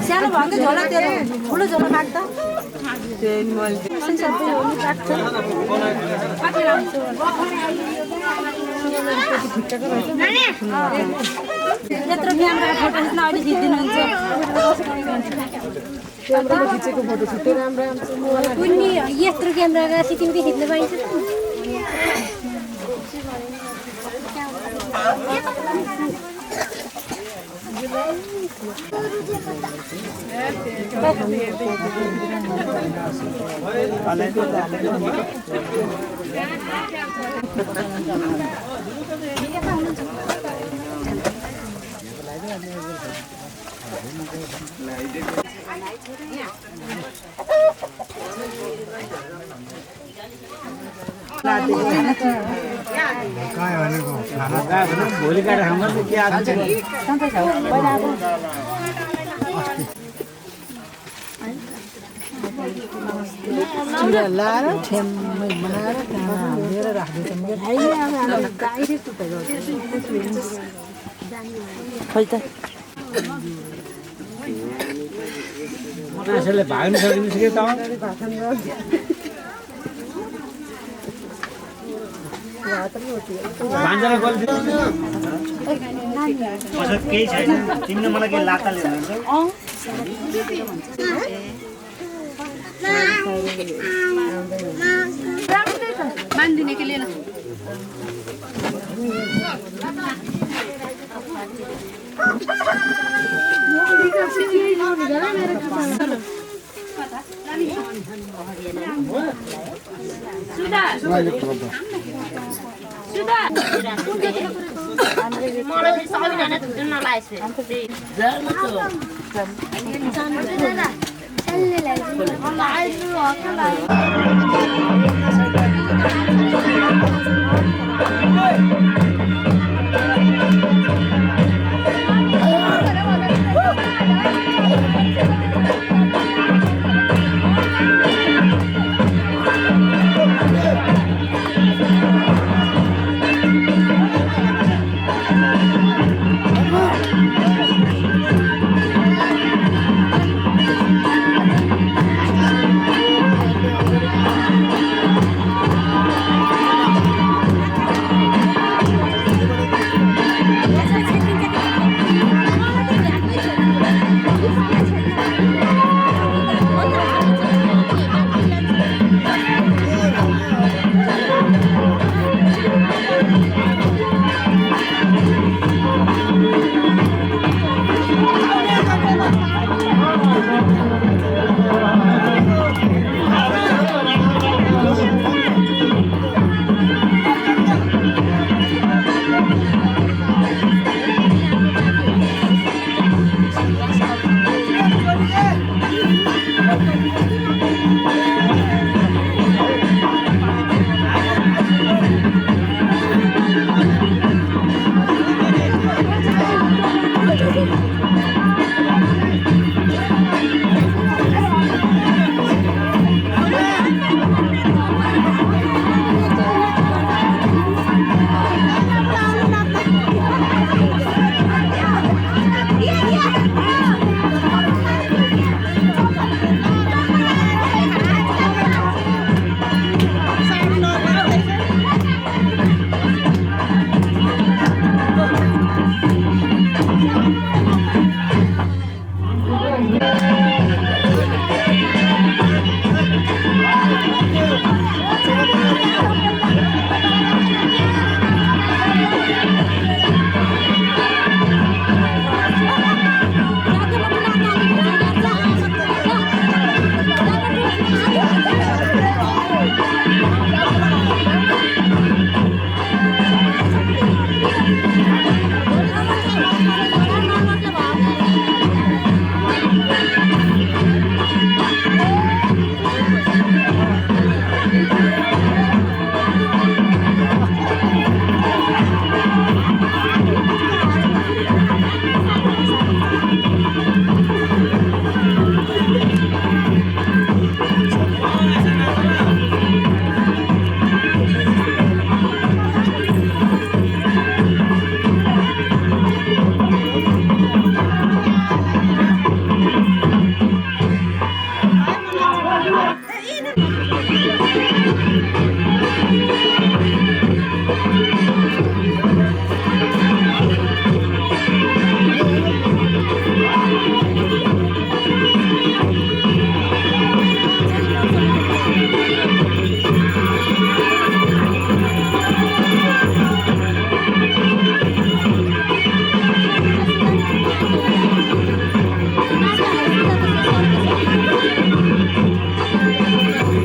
सानो भएको झोला तेरो ठुलो झोला काट्दा यत्रो क्यामेरा फोटो खिच्न अहिले खिचिदिनुहुन्छ खिचेको फोटो छुट्टै राम्रो उनी यत्रो क्यामेरा सिक्किमकै खिच्न पाइन्छ भोलि काटेर खाँदा के आज चुरा लाएर ठ्याम्मै बनाएर त्यहाँ हालेर राख्दैछ खै त मान्छेले भाग्नु सकिन्छ कि त केही छैन तिमीले मलाई केही लाताले मान्दिने के लिएन Thank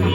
you.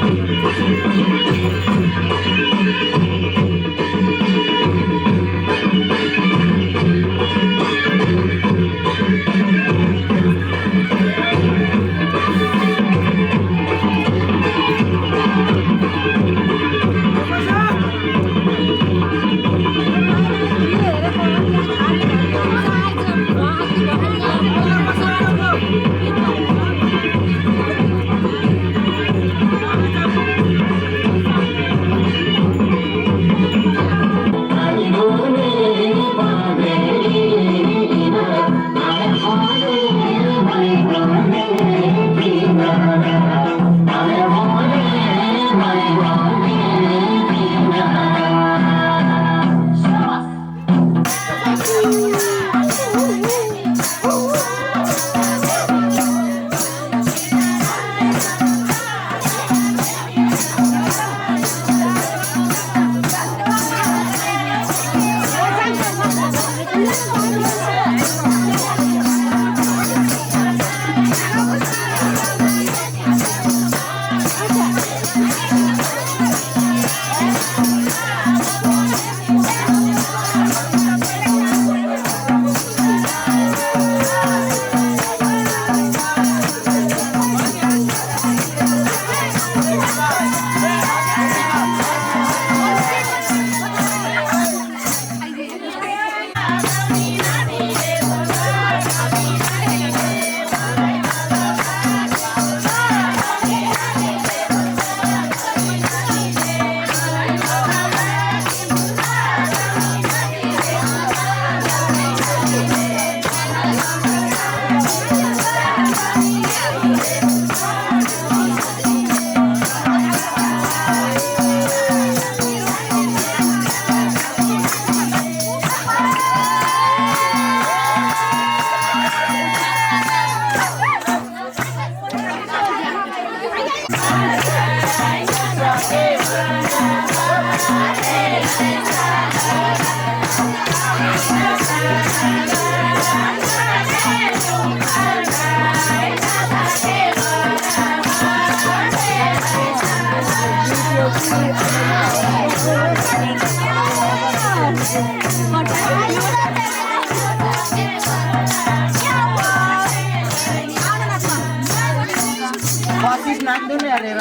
बत्तिस नाच्नु नि हेरेर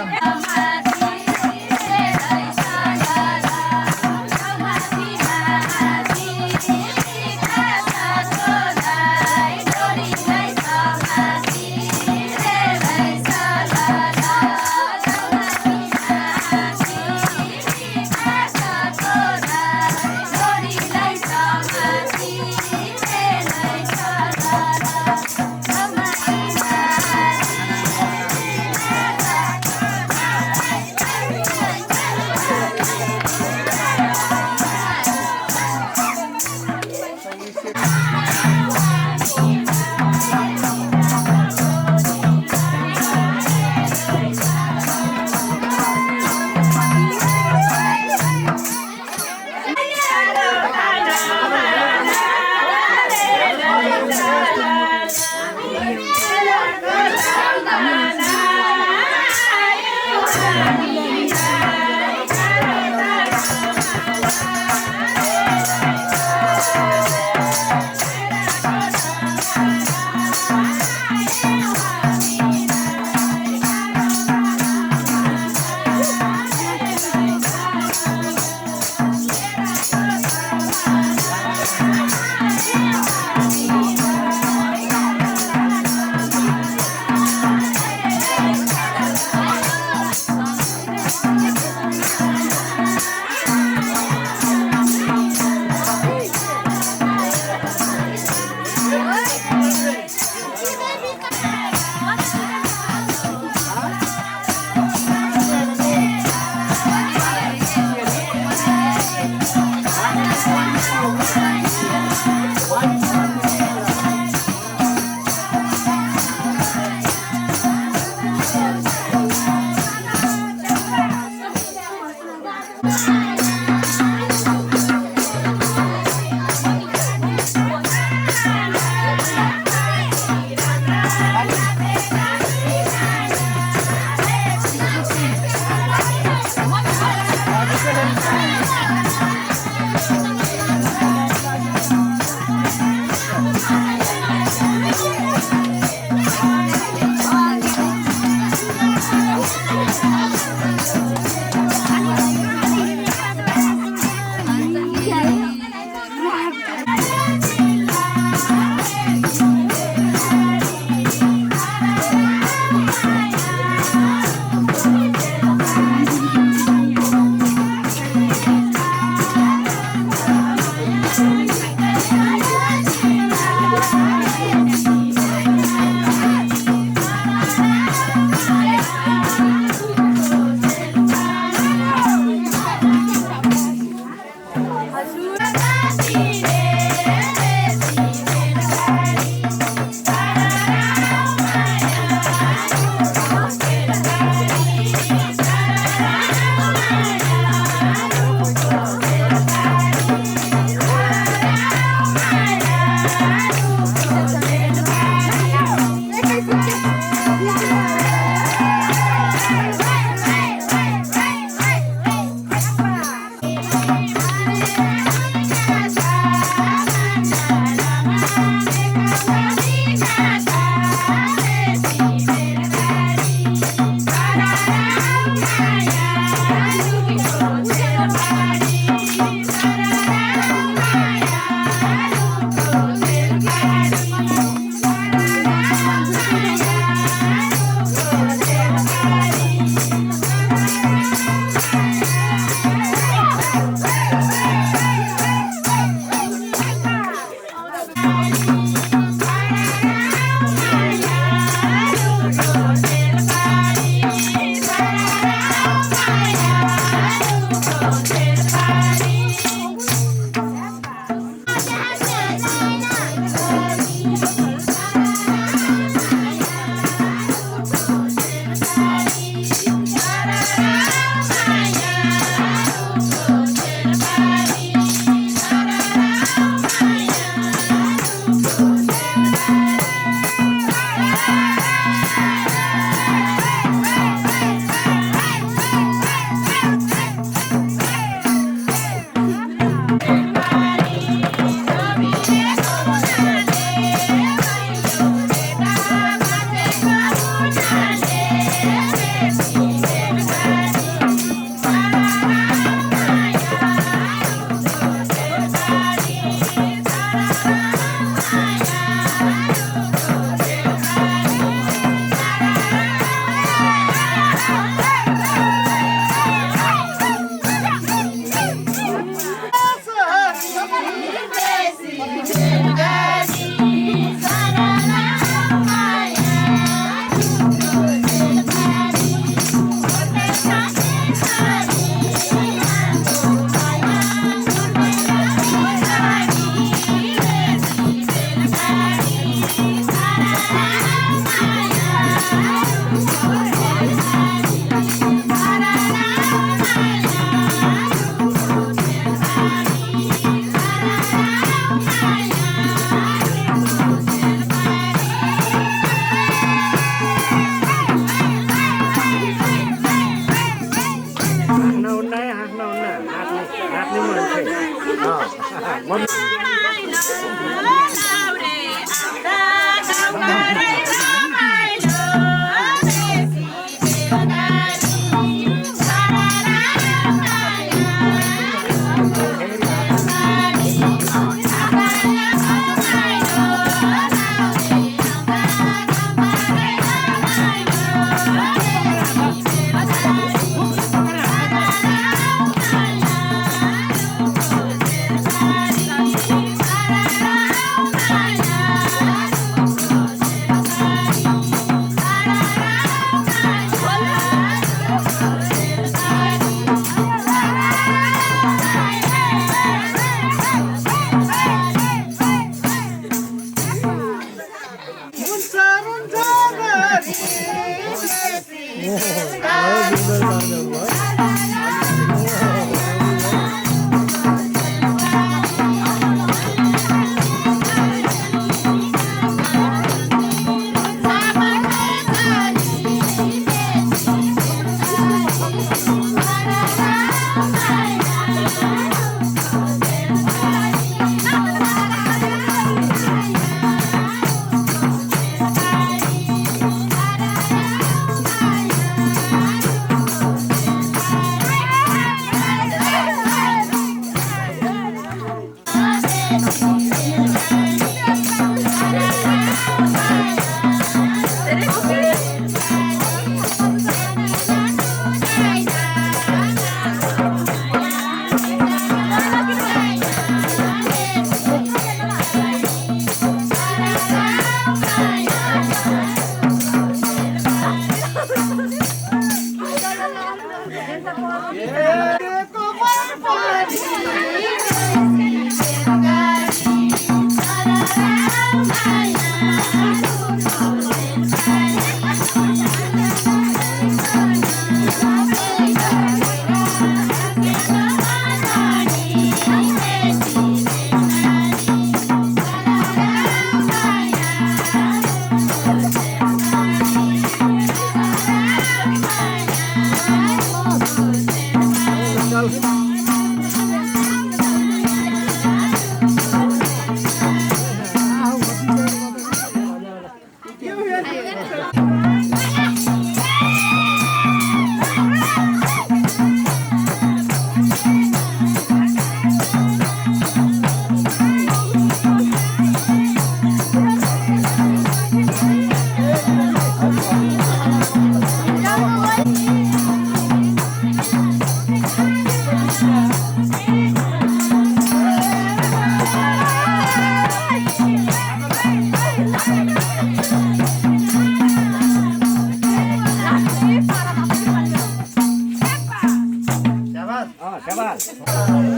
शाबाश